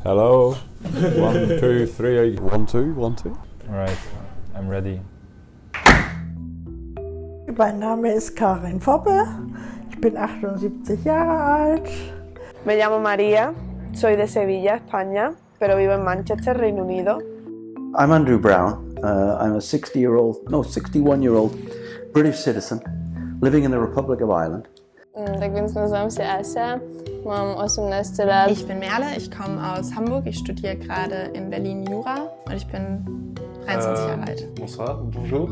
Hello. 1, 2, 3. 1, 2, 1, 2. Alright, I'm ready. Mein Name ist Karin Foppe, ich bin 78 Jahre alt. Me llamo María, soy de Sevilla, España, pero vivo en Manchester, Reino Unido. I'm Andrew Brown. I'm a 61-year-old British citizen living in the Republic of Ireland. Ik ben nazywam Asia, mam 18 lat. Ich bin Merle, ich komme aus Hamburg, ich studiere gerade in Berlin Jura und ich bin 23 Jahre alt. Bonsoir, bonjour.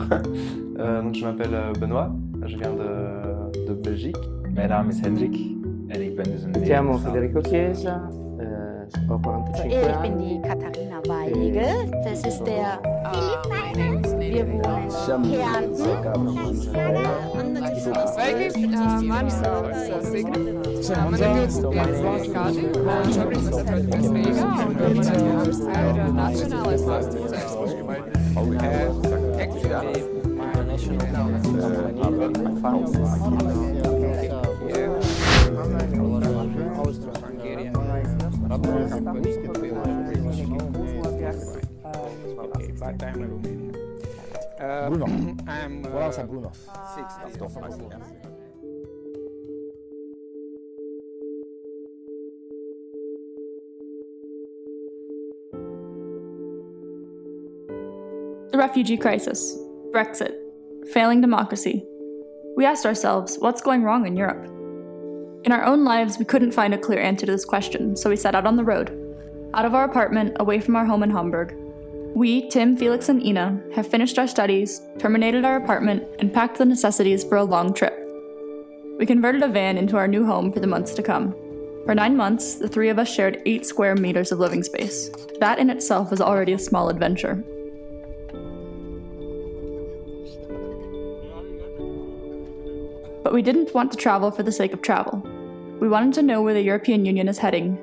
Je m'appelle Benoît, je viens de Belgique. Mijn naam is Hendrik en ik ben dus een Chiamo Federico Chiesa, ho 45 Ich anni. bin die Katharina Weigel, das ist der wir wohnen in Bruno. What else are Bruno? The refugee crisis, Brexit, failing democracy. We asked ourselves, what's going wrong in Europe? In our own lives, we couldn't find a clear answer to this question, so we set out on the road. Out of our apartment, away from our home in Hamburg. We, Tim, Felix, and Ina, have finished our studies, terminated our apartment, and packed the necessities for a long trip. We converted a van into our new home for the months to come. For 9 months, the three of us shared 8 square meters of living space. That in itself was already a small adventure. But we didn't want to travel for the sake of travel. We wanted to know where the European Union is heading.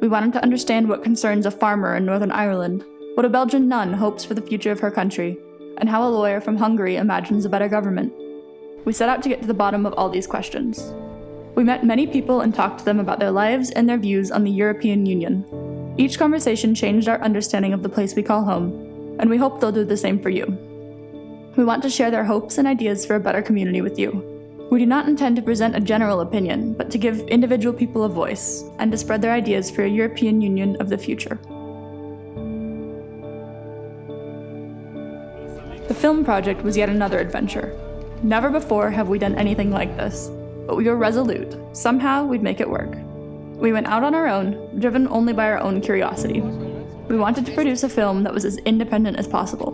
We wanted to understand what concerns a farmer in Northern Ireland, what a Belgian nun hopes for the future of her country, and how a lawyer from Hungary imagines a better government. We set out to get to the bottom of all these questions. We met many people and talked to them about their lives and their views on the European Union. Each conversation changed our understanding of the place we call home, and we hope they'll do the same for you. We want to share their hopes and ideas for a better community with you. We do not intend to present a general opinion, but to give individual people a voice, and to spread their ideas for a European Union of the future. The film project was yet another adventure. Never before have we done anything like this, but we were resolute. Somehow we'd make it work. We went out on our own, driven only by our own curiosity. We wanted to produce a film that was as independent as possible.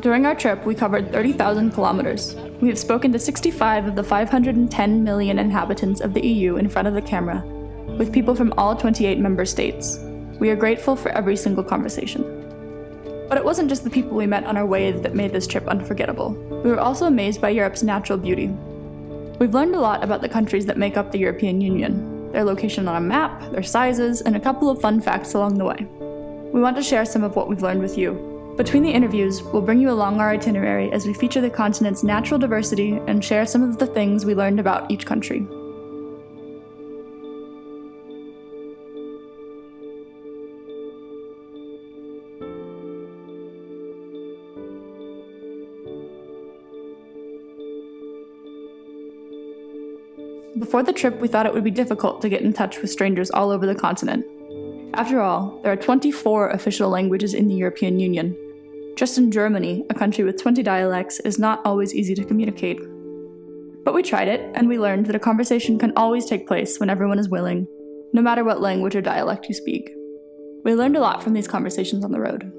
During our trip, we covered 30,000 kilometers. We have spoken to 65 of the 510 million inhabitants of the EU in front of the camera, with people from all 28 member states. We are grateful for every single conversation. But it wasn't just the people we met on our way that made this trip unforgettable. We were also amazed by Europe's natural beauty. We've learned a lot about the countries that make up the European Union, their location on a map, their sizes, and a couple of fun facts along the way. We want to share some of what we've learned with you. Between the interviews, we'll bring you along our itinerary as we feature the continent's natural diversity and share some of the things we learned about each country. Before the trip, we thought it would be difficult to get in touch with strangers all over the continent. After all, there are 24 official languages in the European Union. Just in Germany, a country with 20 dialects, is not always easy to communicate. But we tried it, and we learned that a conversation can always take place when everyone is willing, no matter what language or dialect you speak. We learned a lot from these conversations on the road.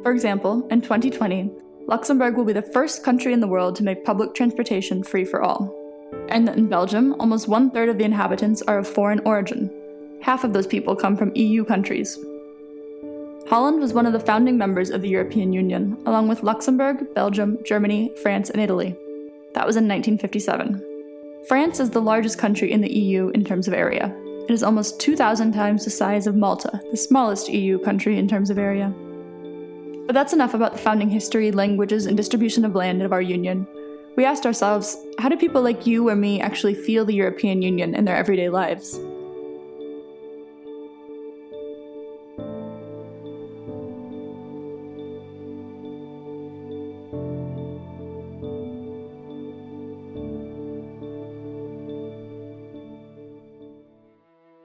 For example, in 2020, Luxembourg will be the first country in the world to make public transportation free for all. And that in Belgium, almost 1/3 of the inhabitants are of foreign origin. Half of those people come from EU countries. Holland was one of the founding members of the European Union, along with Luxembourg, Belgium, Germany, France, and Italy. That was in 1957. France is the largest country in the EU in terms of area. It is almost 2,000 times the size of Malta, the smallest EU country in terms of area. But that's enough about the founding history, languages, and distribution of land of our union. We asked ourselves, how do people like you or me actually feel the European Union in their everyday lives?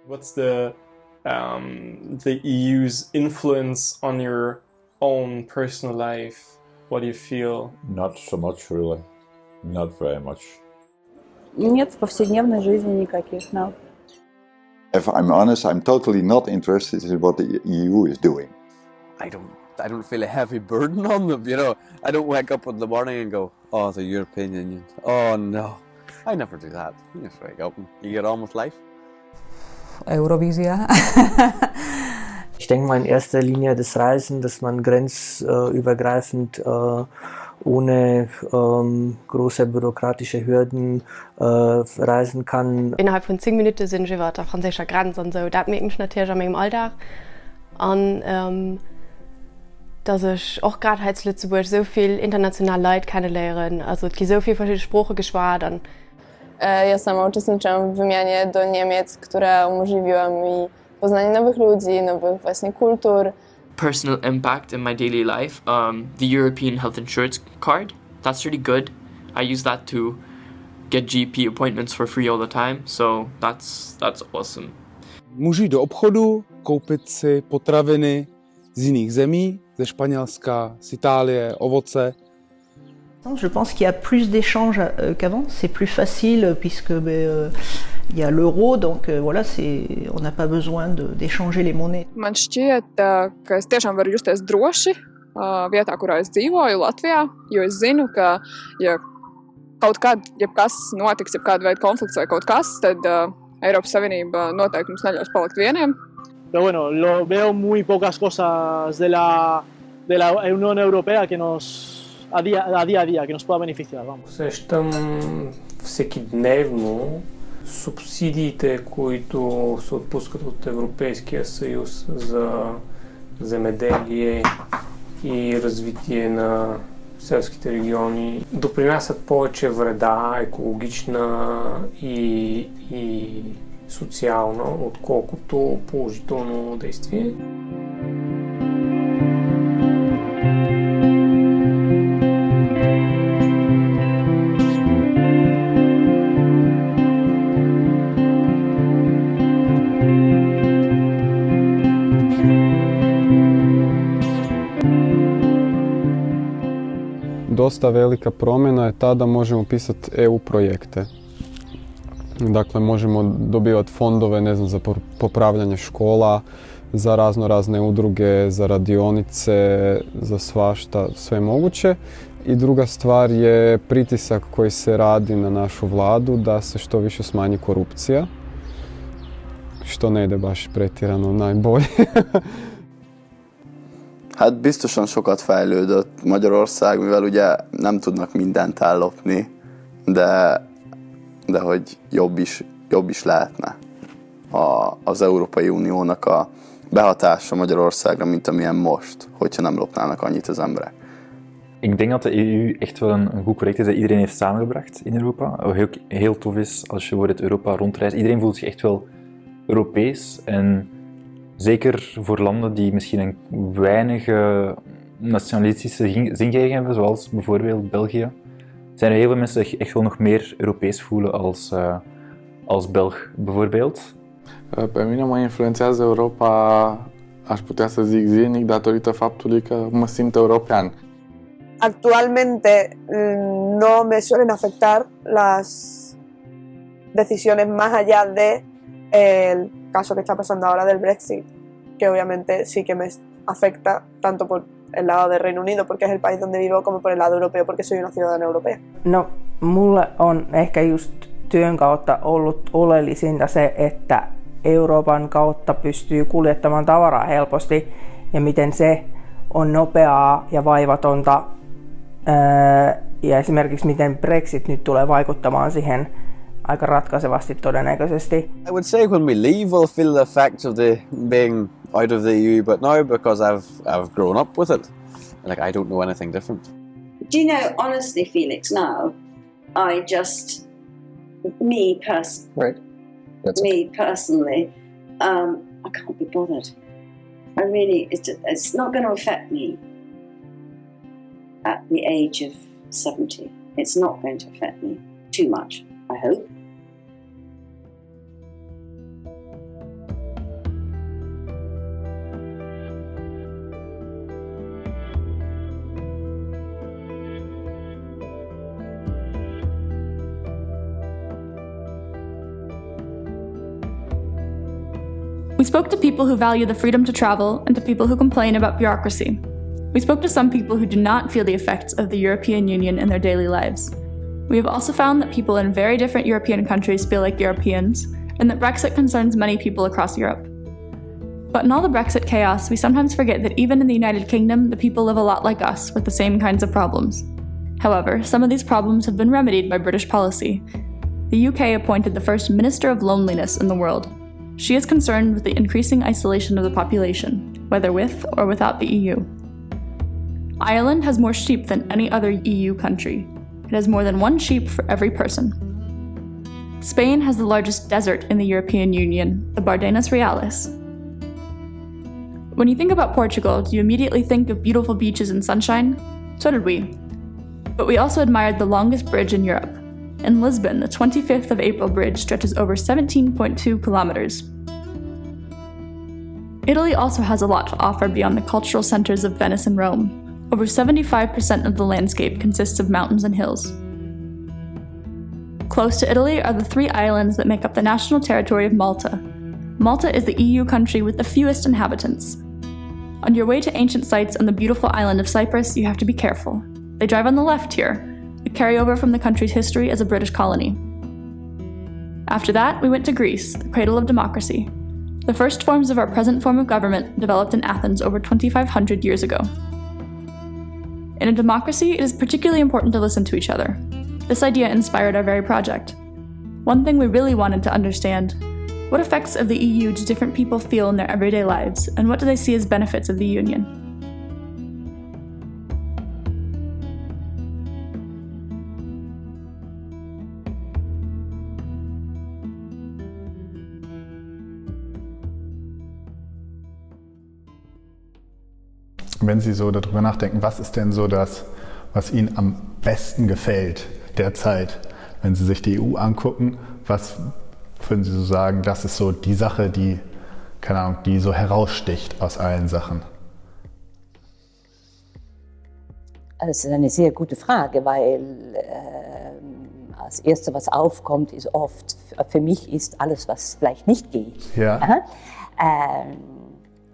What's the EU's influence on your own personal life? What do you feel? Not so much, really. Not very much. Нет, в повседневной жизни никаких, no. If I'm honest, I'm totally not interested in what the EU is doing. I don't feel a heavy burden on them, you know. I don't wake up in the morning and go, oh, the European Union. Oh no. I never do that. You just wake up and you get on with life. Eurovisia. Ich denke mal in erster Linie das Reisen, dass man grenzübergreifend ohne große bürokratische Hürden reisen kann. Innerhalb von 10 Minuten sind wir über der französischen Grenze und so. Das merke ich natürlich an meinem Alltag. Und dass ich auch gerade in Lützeburg so viel internationale Leute kennenlernen, also die so viele verschiedene Sprachen geschwatern. Ja sama uczestniczyłam w wymianie do Niemiec, która umożliwiła mi poznanie nowych ludzi, nowych właśnie kultur. Personal impact in my daily life, the European health insurance card, that's really good. I use that to get GP appointments for free all the time, so that's awesome. Můžu jít do obchodu, koupit si potraviny z jiných zemí, ze Španělska, z Itálie, ovoce. Je pense qu'il y a plus d'échanges qu'avant, c'est plus facile puisque il y a l'euro, donc voilà, on n'a pas besoin d'échanger les monnaies. Man šķiet, ka es tiešām varu justies droši vietā, kurā es dzīvoju, Latvijā, jo es zinu, ka ja kaut kad, jebkas notiks, jebkāda veida konflikts vai kaut kas, tad Eiropas Savienība noteikti mums neļaus palikt vieniem. Pero bueno, lo veo muy pocas cosas de la Unión Europea que nos a día, que nos pueda beneficiar, vamos. Усещам всекидневно субсидиите, които се отпускат от Европейския съюз за земеделие и развитие на селските региони, допринасят повече вреда, екологична и социална, отколкото положително действие. Dosta velika promjena je ta da možemo pisati EU projekte. Dakle, možemo dobivati fondove, ne znam, za popravljanje škola, za razne udruge, za radionice, za svašta, sve moguće. I druga stvar je pritisak koji se radi na našu vladu da se što više smanji korupcija, što ne ide baš pretjerano najbolje. Hát biztosan sokat fejlődött Magyarország, mivel ugye nem tudnak mindent ellopni, de hogy jobb is lehetne az Európai Uniónak a behatása Magyarországra, mint amilyen most, hogyha nem lopnának annyit az emberek. Ik denk dat de EU echt wel een goed project is dat iedereen heeft samengebracht in Europa. Wat ook heel tof is als je voor het Europa rondreist. Iedereen voelt zich echt wel Europees en zeker voor landen die misschien een weinig nationalistische zingeving hebben, zoals bijvoorbeeld België, zijn er heel veel mensen die echt wel nog meer Europees voelen als Belg, bijvoorbeeld. Pe mine mă influențează Europa, aș putea să zic zilnic, datorită faptului că mă simt european. Actualmente no me suelen afectar las decisiones más allá de el caso que está pasando ahora del Brexit, que obviamente sí que me afecta tanto por el lado del Reino Unido, porque es el país donde vivo, como por el lado europeo, porque soy una ciudadana europea. No, mulle on ehkä just työn kautta ollut oleellisinta se, että Euroopan kautta pystyy kuljettamaan tavaraa helposti ja miten se on nopeaa ja vaivatonta ja esimerkiksi miten Brexit nyt tulee vaikuttamaan siihen aika ratkaisevasti todennäköisesti. I would say when we leave we'll feel the effects of the being out of the EU, but now because I've grown up with it, like I don't know anything different. Do you know, honestly, Felix, now, I just, me personally, I can't be bothered. I really, it's not going to affect me at the age of 70. It's not going to affect me too much, I hope. We spoke to people who value the freedom to travel and to people who complain about bureaucracy. We spoke to some people who do not feel the effects of the European Union in their daily lives. We have also found that people in very different European countries feel like Europeans, and that Brexit concerns many people across Europe. But in all the Brexit chaos, we sometimes forget that even in the United Kingdom, the people live a lot like us with the same kinds of problems. However, some of these problems have been remedied by British policy. The UK appointed the first Minister of Loneliness in the world. She is concerned with the increasing isolation of the population, whether with or without the EU. Ireland has more sheep than any other EU country. It has more than one sheep for every person. Spain has the largest desert in the European Union, the Bardenas Reales. When you think about Portugal, do you immediately think of beautiful beaches and sunshine? So did we. But we also admired the longest bridge in Europe. In Lisbon, the 25th of April bridge stretches over 17.2 kilometers. Italy also has a lot to offer beyond the cultural centers of Venice and Rome. Over 75% of the landscape consists of mountains and hills. Close to Italy are the 3 islands that make up the national territory of Malta. Malta is the EU country with the fewest inhabitants. On your way to ancient sites on the beautiful island of Cyprus, you have to be careful. They drive on the left here, a carryover from the country's history as a British colony. After that, we went to Greece, the cradle of democracy. The first forms of our present form of government developed in Athens over 2,500 years ago. In a democracy, it is particularly important to listen to each other. This idea inspired our very project. One thing we really wanted to understand: what effects of the EU do different people feel in their everyday lives, and what do they see as benefits of the Union? Wenn Sie so darüber nachdenken, was ist denn so das, was Ihnen am besten gefällt derzeit, wenn Sie sich die EU angucken, was würden Sie so sagen, das ist so die Sache, die, keine Ahnung, die so heraussticht aus allen Sachen? Das ist eine sehr gute Frage, weil als Erste, was aufkommt, ist oft, für mich ist alles, was vielleicht nicht geht. Ja.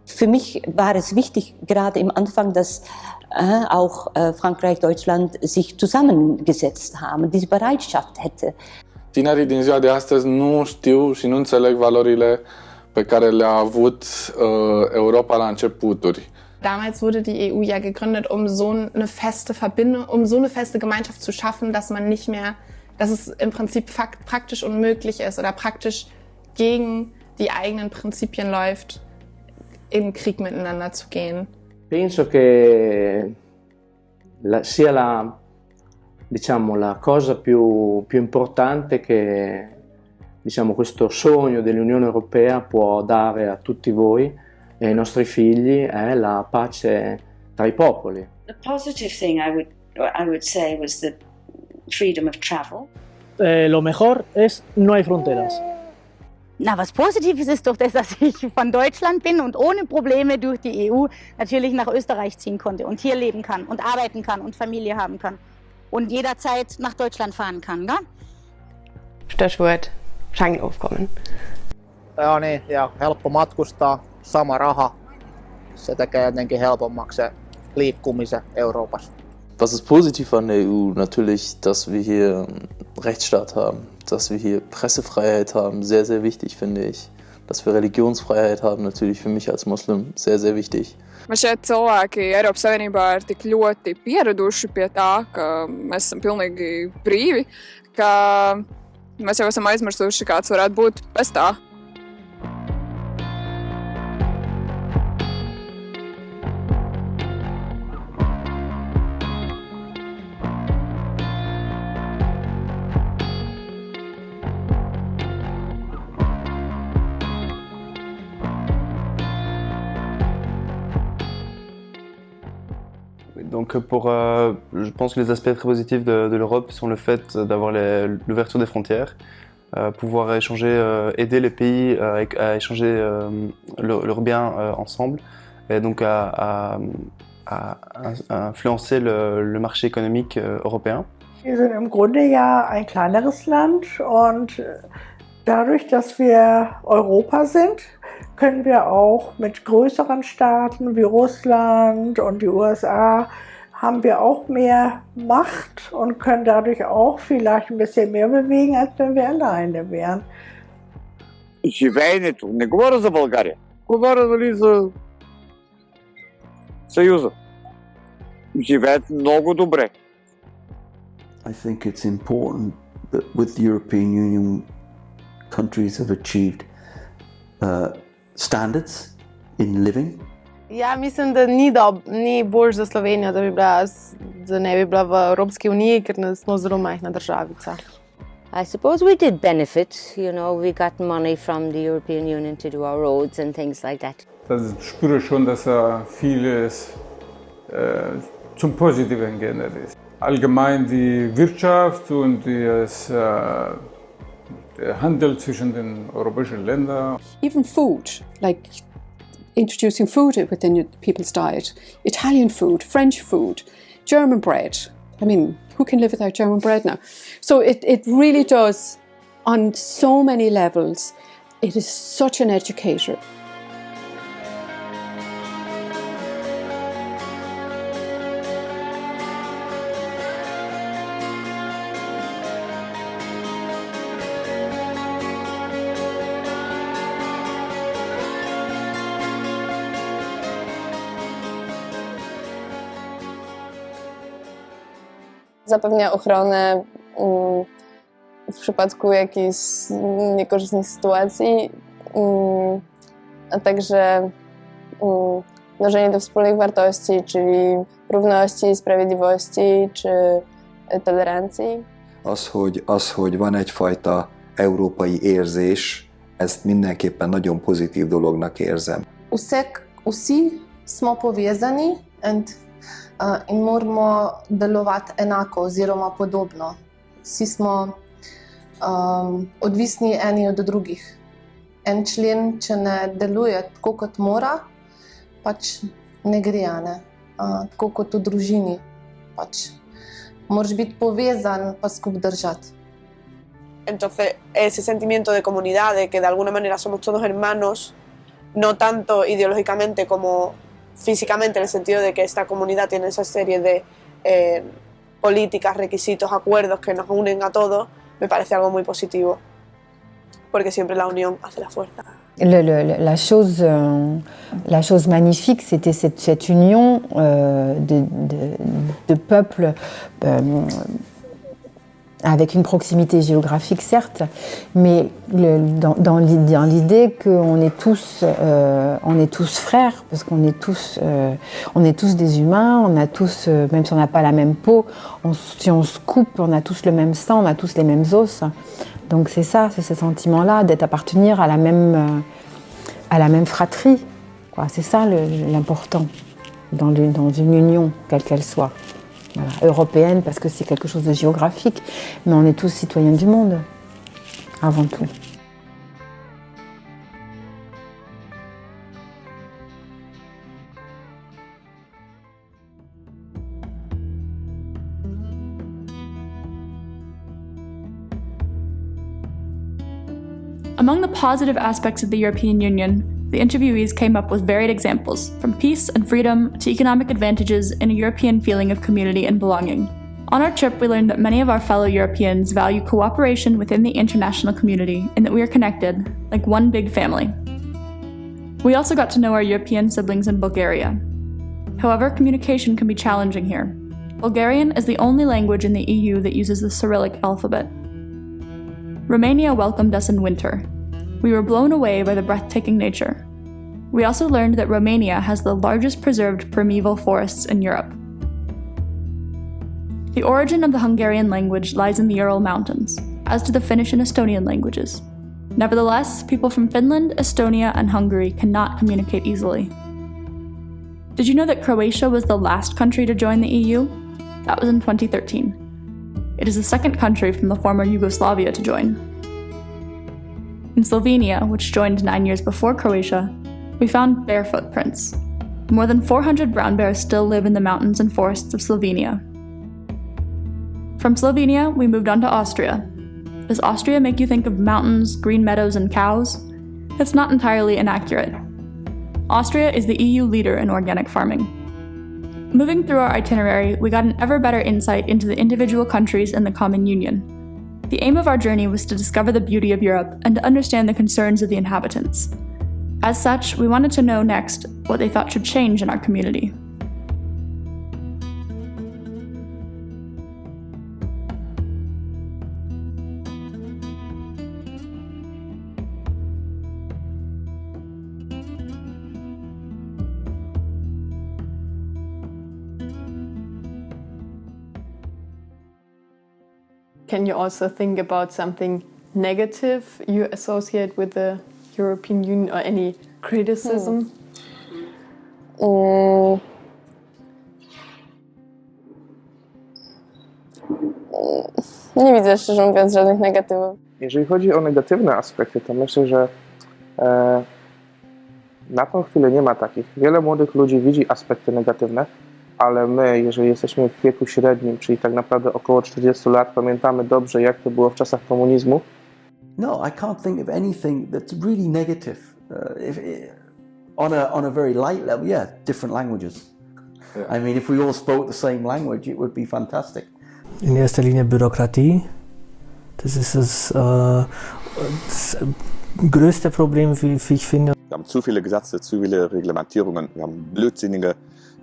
Für mich war es wichtig, gerade im Anfang, dass auch Frankreich, Deutschland sich zusammengesetzt haben, diese Bereitschaft hätte. Tinerii din ziua de astăzi nu știu și nu înțeleg valorile pe care le-a avut Europa la începuturi. Damals wurde die EU ja gegründet, um so eine feste Verbindung, um so eine feste Gemeinschaft zu schaffen, dass man nicht mehr, dass es im Prinzip praktisch unmöglich ist oder praktisch gegen die eigenen Prinzipien läuft, in Krieg miteinander zu gehen. Penso che sia la cosa più importante che questo sogno dell'Unione Europea può dare a tutti voi e ai nostri figli è la pace tra i popoli. The positive thing I would say was the freedom of travel. Lo mejor es no hay fronteras. Na, was Positives ist doch das, dass ich von Deutschland bin und ohne Probleme durch die EU natürlich nach Österreich ziehen konnte und hier leben kann und arbeiten kann und Familie haben kann und jederzeit nach Deutschland fahren kann, gell? Stichwort Schengen-Aufkommen. Ja niin, ja helppo matkustaa, sama raha. Se tekee jotenkin helpommaksi se liikkumisen Euroopassa. Was ist positiv an der EU? Natürlich, dass wir hier Rechtsstaat haben, dass wir hier Pressefreiheit haben, sehr, sehr wichtig, finde ich. Dass wir Religionsfreiheit haben, natürlich für mich als Muslim sehr, sehr wichtig. Man šeit cilvēki Eiropas Savienībā ir tik ļoti pieraduši pie tā, ka mēs esam pilnīgi brīvi, ka mēs jau esam aizmirsuši, kāds varētu būt bez tā. Donc je pense que les aspects très positifs de l'Europe sont le fait d'avoir l'ouverture des frontières, pouvoir échanger, aider les pays à échanger leurs biens ensemble, et donc à influencer le marché économique européen. Wir sind im Grunde ja ein kleineres Land und dadurch, dass wir Europa sind, können wir auch mit größeren Staaten wie Russland und die USA haben wir auch mehr Macht und können dadurch auch vielleicht ein bisschen mehr bewegen, als wenn wir alleine wären. Живеенето, не говоря за България, говоря дали за Съюза. Живеят много добре. I think it's important that with the European Union, countries have achieved standards in living. Ja, mislim, da ni boljše za Slovenijo, da ne bi bila v Evropski uniji, ker smo zelo majhna državica. I suppose we did benefit, you know, we got money from the European Union to do our roads and things like that. Ich spüre schon, dass vieles zum Positiven geändert ist. Allgemein die Wirtschaft und der Handel zwischen den europäischen Ländern. Even food, like introducing food within people's diet. Italian food, French food, German bread. I mean, who can live without German bread now? So it really does, on so many levels, it is such an educator. Zapewnia ochronę w przypadku jakichś niekorzystnych sytuacji, a także dążenie do wspólnych wartości, czyli równości, sprawiedliwości czy tolerancji. Az, hogy van egyfajta európai érzés, ezt mindenképpen nagyon pozitív dolognak érzem. Vsi smo povezani in moramo delovati enako oziroma podobno. Vsi smo odvisni eni od drugih. En člen, če ne deluje tako, kot mora, pač ne gre, ne? Tako kot v družini. Pač moraš biti povezan, pa skupaj držati. Entonces, ese sentimiento de comunidad, de que de alguna manera somos todos hermanos, no tanto ideológicamente como físicamente, en el sentido de que esta comunidad tiene esa serie de políticas, requisitos, acuerdos que nos unen a todos, me parece algo muy positivo, porque siempre la unión hace la fuerza. La chose magnifique, c'était cette union de peuples avec une proximité géographique certes, mais dans l'idée qu'on est tous frères, parce qu'on est tous des humains, on a tous, même si on n'a pas la même peau, si on se coupe, on a tous le même sang, on a tous les mêmes os. Donc c'est ça, c'est ce sentiment-là d'appartenir à la même fratrie. C'est ça l'important dans une union, quelle qu'elle soit. Voilà, européenne parce que c'est quelque chose de géographique, mais on est tous citoyens du monde, avant tout. Among the positive aspects of the European Union, the interviewees came up with varied examples, from peace and freedom to economic advantages and a European feeling of community and belonging. On our trip, we learned that many of our fellow Europeans value cooperation within the international community and that we are connected, like one big family. We also got to know our European siblings in Bulgaria. However, communication can be challenging here. Bulgarian is the only language in the EU that uses the Cyrillic alphabet. Romania welcomed us in winter. We were blown away by the breathtaking nature. We also learned that Romania has the largest preserved primeval forests in Europe. The origin of the Hungarian language lies in the Ural Mountains, as do the Finnish and Estonian languages. Nevertheless, people from Finland, Estonia, and Hungary cannot communicate easily. Did you know that Croatia was the last country to join the EU? That was in 2013. It is the second country from the former Yugoslavia to join. In Slovenia, which joined 9 years before Croatia, we found bear footprints. More than 400 brown bears still live in the mountains and forests of Slovenia. From Slovenia, we moved on to Austria. Does Austria make you think of mountains, green meadows, and cows? That's not entirely inaccurate. Austria is the EU leader in organic farming. Moving through our itinerary, we got an ever better insight into the individual countries in the common union. The aim of our journey was to discover the beauty of Europe and to understand the concerns of the inhabitants. As such, we wanted to know next what they thought should change in our community. Can you also think about something negative you associate with the European Union or any criticism? Nie widzę, szczerze mówiąc, żadnych negatywów. Jeżeli chodzi o negatywne aspekty, to myślę, że na tą chwilę nie ma takich. Wiele młodych ludzi widzi aspekty negatywne, ale my, jeżeli jesteśmy w wieku średnim, czyli tak naprawdę około 40 lat, pamiętamy dobrze, jak to było w czasach komunizmu. No, I can't think of anything that's really negative. On a very light level, yeah, different languages. Yeah. I mean, if we all spoke the same language, it would be fantastic. In erster Linie Bürokratie. Das ist das größte Problem, wie ich finde. Wir haben zu viele Gesetze, zu viele Reglementierungen, wir haben blödsinnige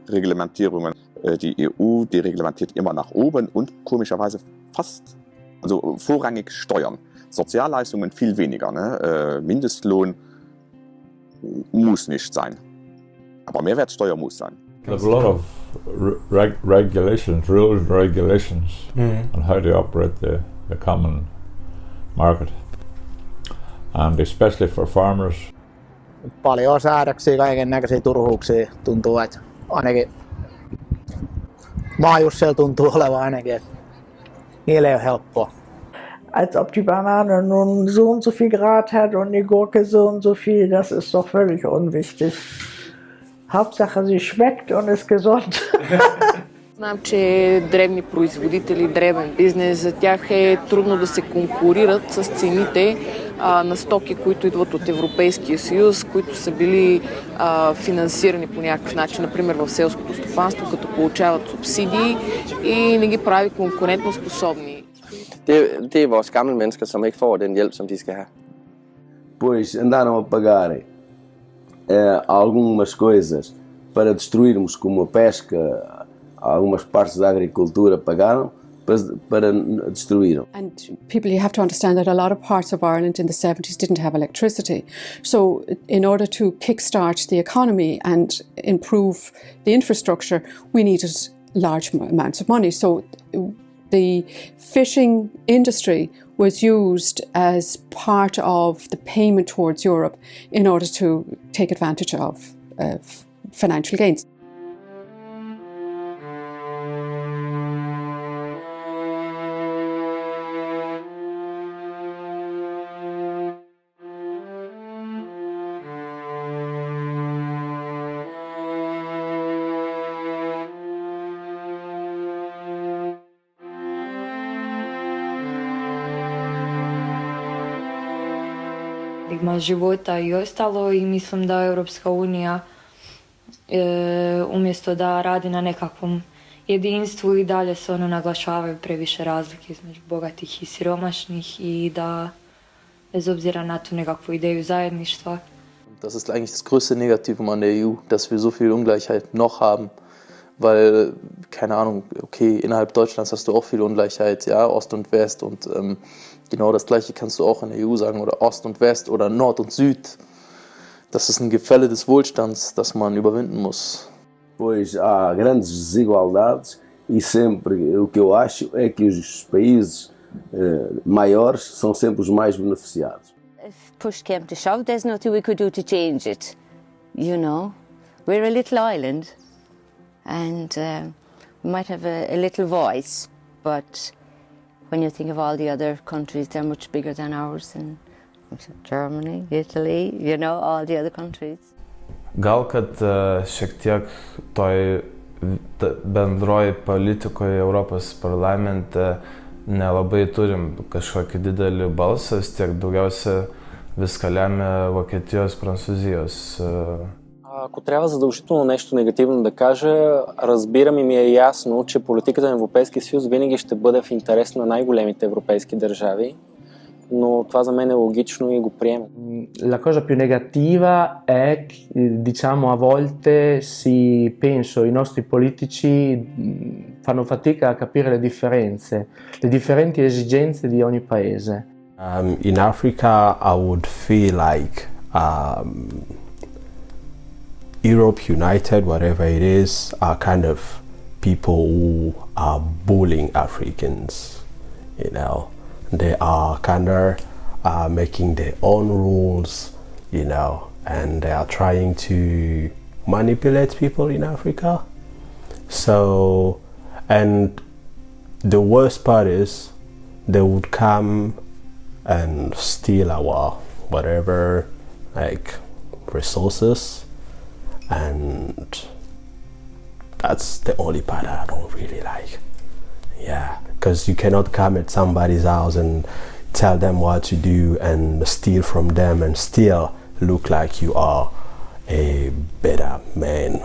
Reglementierungen. Die EU, die reglementiert immer nach oben und komischerweise vorrangig Steuern. Sozialleistungen viel weniger. Ne? Mindestlohn muss nicht sein. Aber Mehrwertsteuer muss sein. There's a lot of regulations, rules and regulations on how to operate the common market. And especially for farmers. Paljon säädöksiä, kaiken näköisiä turhuuksia tuntuu, että ainakin maajussella tuntuu olevan ainakin, että niillä ei ole helppoa. Als ob die Banane nun so und so viel Grad hat und die Gurke so und so viel, das ist doch völlig unwichtig. Hauptsache sie schmeckt und ist gesund. Знам, че дребни производители, дребен бизнес, за тях е трудно да се конкурират с цените на стоки, които идват от Европейския съюз, които са били финансирани по някакъв начин, например в селското стопанство, като получават субсидии и не ги прави конкурентно способни. Det er vores gamle mennesker, som ikke får den hjælp, som de skal have. Pois andaram a pagar algumas coisas para destruirmos, como a pesca, algumas partes da agricultura pagaram para destruíram. And people, you have to understand that a lot of parts of Ireland in the 70s didn't have electricity. So in order to kickstart the economy and improve the infrastructure, we needed large amounts of money. So the fishing industry was used as part of the payment towards Europe in order to take advantage of financial gains. Ima života i ostalo i mislim da Europska unija umjesto da radi na nekakvom jedinstvu i dalje se naglašavaju previše razlike između bogatih i siromašnih i da bez obzira na tu nekakvu ideju zajedništva. Das ist eigentlich das größte Negativum an der EU, dass wir so viel Ungleichheit noch haben, weil, keine Ahnung, okay, innerhalb Deutschlands hast du auch viel Ungleichheit, ja, Ost und West und genau das Gleiche kannst du auch in der EU sagen, oder Ost und West oder Nord und Süd. Das ist ein Gefälle des Wohlstands, das man überwinden muss. Pois há grandes desigualdades e sempre o que eu acho é que os países maiores são sempre os mais beneficiados. If push came to shove, there's nothing we could do to change it, you know. we're a little island, and we might have a little voice, but when you think of all the other countries, they're much bigger than ours, and Germany, Italy, you know, all the other countries. Gal kad šiek tiek toj bendroji politikoje Europos parlamente nelabai turim kažkokį didelį balsą, vis tiek daugiausia viską lemia Vokietijos, Prancūzijos. Ако трябва задължително нещо негативно да кажа, разбирам и ми е ясно, че политиката на Европейския съюз винаги ще бъде в интерес на най-големите европейски държави, но това за мен е логично и го приемам. La cosa più negativa è, diciamo, a volte penso i nostri politici fanno fatica a capire le differenze, le differenti esigenze di ogni paese. In Africa, I would feel like Europe United, whatever it is, are kind of people who are bullying Africans, you know. They are kind of making their own rules, you know, and they are trying to manipulate people in Africa. So, and the worst part is they would come and steal our whatever, like, resources, and that's the only part that I don't really like. Yeah, because you cannot come at somebody's house and tell them what to do and steal from them and still look like you are a better man.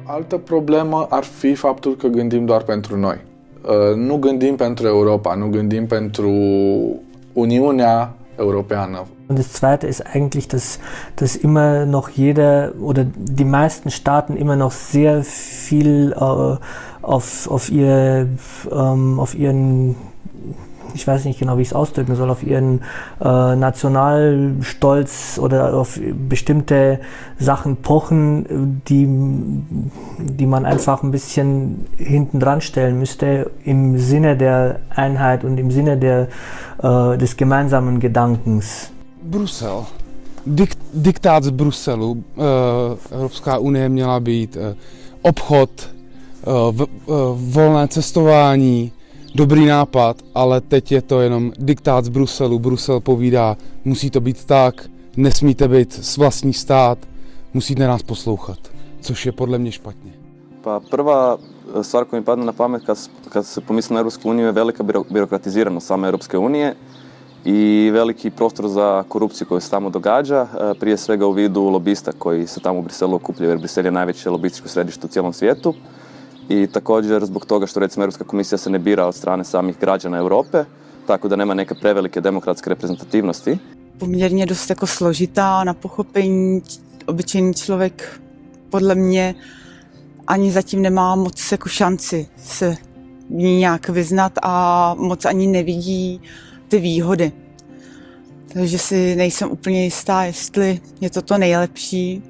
Altă problemă ar fi faptul că gândim doar pentru noi. Nu gândim pentru Europa, nu gândim pentru Uniunea Europeană. Und das Zweite ist eigentlich, dass immer noch jeder oder die meisten Staaten immer noch sehr viel auf ihren, ich weiß nicht genau, wie ich es ausdrücken soll, auf ihren Nationalstolz oder auf bestimmte Sachen pochen, die man einfach ein bisschen hinten dran stellen müsste im Sinne der Einheit und im Sinne des gemeinsamen Gedankens. Brusel. Diktát z Bruselu. Evropská unie měla být obchod, volné cestování, dobrý nápad, ale teď je to jenom diktát z Bruselu. Brusel povídá, musí to být tak, nesmíte být vlastní stát, musíte nás poslouchat, což je podle mě špatně. Pa prva stvar koja mi padne na pamet kad se pomisli na Europsku uniju je velika birokratiziranost same Europske unije i veliki prostor za korupciju koja se tamo događa, prije svega u vidu lobista koji se tamo u Briselu okupljaju, jer Brisel je najveće lobističko središte u cijelom svijetu. I također zbog toga što recimo Europska komisija se ne bira od strane samih građana Europe, tako da nema neke prevelike demokratske reprezentativnosti. Poměrně dost jako složitá na pochopení. Obyčejný člověk podle mě ani zatím nemá moc jako šanci se nějak vyznat a moc ani nevidí ty výhody. Takže si nejsem úplně jistá, jestli je to nejlepší.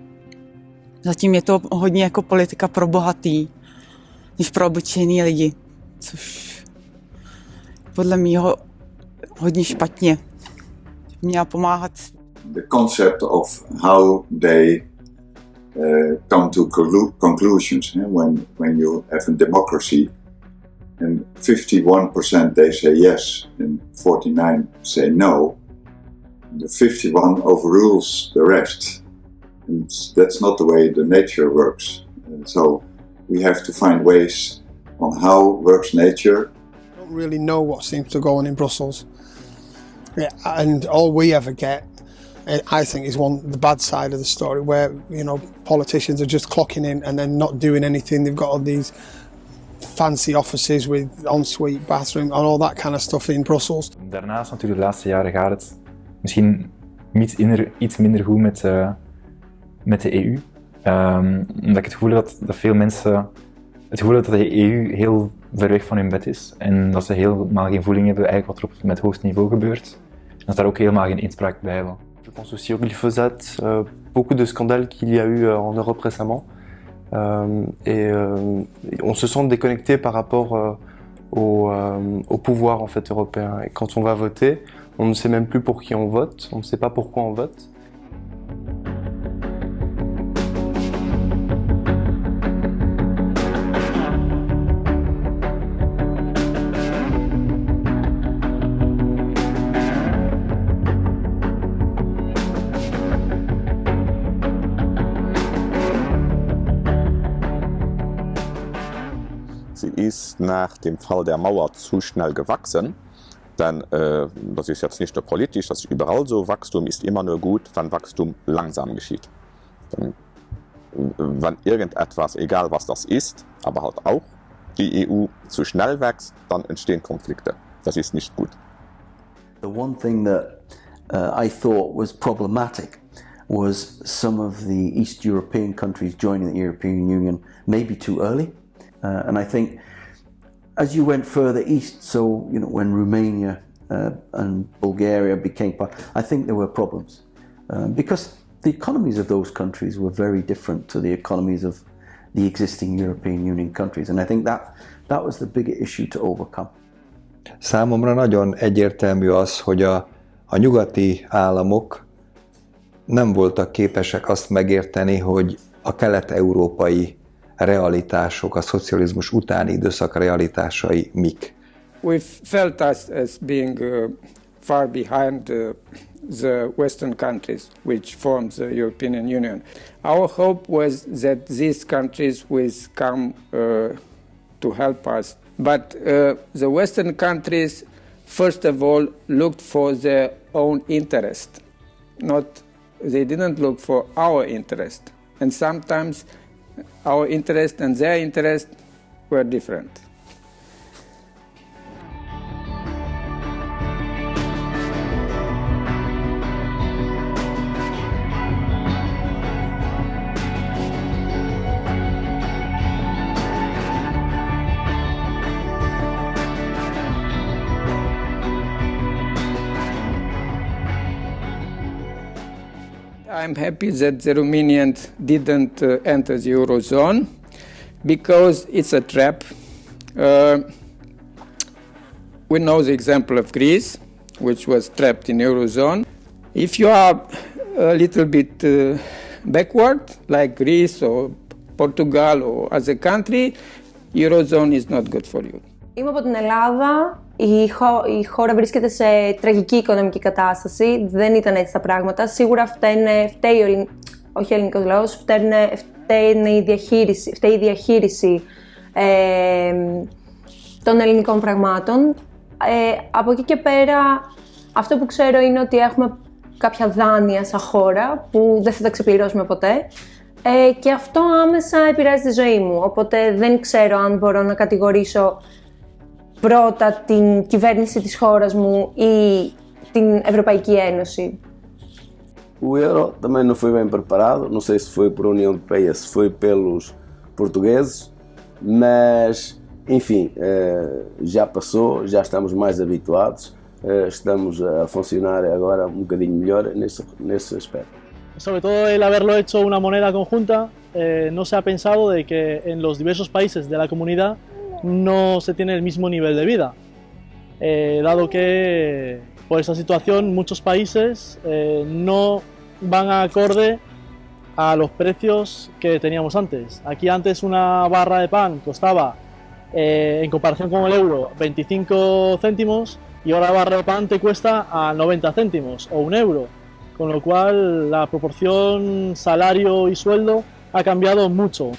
Zatím je to hodně jako politika pro bohatý, než pro obyčejný lidi, což podle mýho hodně špatně. Měla pomáhat. The concept of how they come to conclusions when you have a democracy, and 51% they say yes and 49 say no. The 51 overrules the rest, and that's not the way the nature works. And so we have to find ways on how works nature. I don't really know what seems to go on in Brussels. Yeah, and all we ever get, I think, is the bad side of the story, where, you know, politicians are just clocking in and then not doing anything. They've got all these fancy offices with ensuite bathroom and all that kind of stuff in Brussels. Daarnaast natuurlijk de laatste jaren gaat het misschien iets minder goed met de EU. Omdat ik het gevoel heb dat veel mensen het gevoel hebben dat de EU heel ver weg van hun bed is en dat ze helemaal geen voeling hebben eigenlijk wat er op het hoogste niveau gebeurt. En dat daar ook helemaal geen inspraak bij hebben. Je pense aussi au glyphosate, beaucoup de scandales qu'il y a eu en Europe récemment. Et on se sent déconnecté par rapport au pouvoir en fait, européen. Et quand on va voter, on ne sait même plus pour qui on vote, on ne sait pas pourquoi on vote. Sie ist nach dem Fall der Mauer zu schnell gewachsen, denn das ist jetzt nicht nur politisch, das ist überall so, Wachstum ist immer nur gut, wenn Wachstum langsam geschieht. Wenn irgendetwas, egal was das ist, aber halt auch die EU zu schnell wächst, dann entstehen Konflikte. Das ist nicht gut. The one thing that I thought was problematic was some of the East European countries joining the European Union maybe too early. And I think as you went further east, so when Romania and Bulgaria became part, I think there were problems because the economies of those countries were very different to the economies of the existing European Union countries, and I think that was the bigger issue to overcome. Számomra nagyon egyértelmű az, hogy a nyugati államok nem voltak képesek azt megérteni, hogy a kelet-európai realitások, a szocializmus utáni időszak realitásai mik. We felt us as being far behind the Western countries, which forms the European Union. Our hope was that these countries will come to help us. But the Western countries, first of all, looked for their own interest. They didn't look for our interest. And sometimes our interest and their interest were different. I'm happy that the Romanians didn't enter the Eurozone because it's a trap. We know the example of Greece, which was trapped in Eurozone. If you are a little bit backward, like Greece or Portugal or as a country, Eurozone is not good for you. Είμαι από την Ελλάδα. Η χώρα βρίσκεται σε τραγική οικονομική κατάσταση. Δεν ήταν έτσι τα πράγματα. Σίγουρα φταίει ο ελληνικός λαός, φταίει η διαχείριση των ελληνικών πραγμάτων. Από εκεί και πέρα, αυτό που ξέρω είναι ότι έχουμε κάποια δάνεια σαν χώρα που δεν θα τα ξεπληρώσουμε ποτέ. Και αυτό άμεσα επηρεάζει τη ζωή μου. Οπότε δεν ξέρω αν μπορώ να κατηγορήσω πρώτα την κυβέρνηση της χώρας μου ή την Ευρωπαϊκή Ένωση. O euro também não foi bem preparado, não sei se foi por União Europeia, se foi pelos portugueses, mas enfim, já passou, já estamos mais habituados, estamos a funcionar agora um bocadinho melhor nesse aspecto. Sobre todo el haberlo hecho una moneda conjunta, no se ha pensado de que en los diversos países de la comunidad no se tiene el mismo nivel de vida, dado que por esta situación muchos países no van acorde a los precios que teníamos antes. Aquí antes una barra de pan costaba, en comparación con el euro, 25 céntimos y ahora la barra de pan te cuesta a 90 céntimos o 1 euro, con lo cual la proporción salario y sueldo ha cambiado mucho.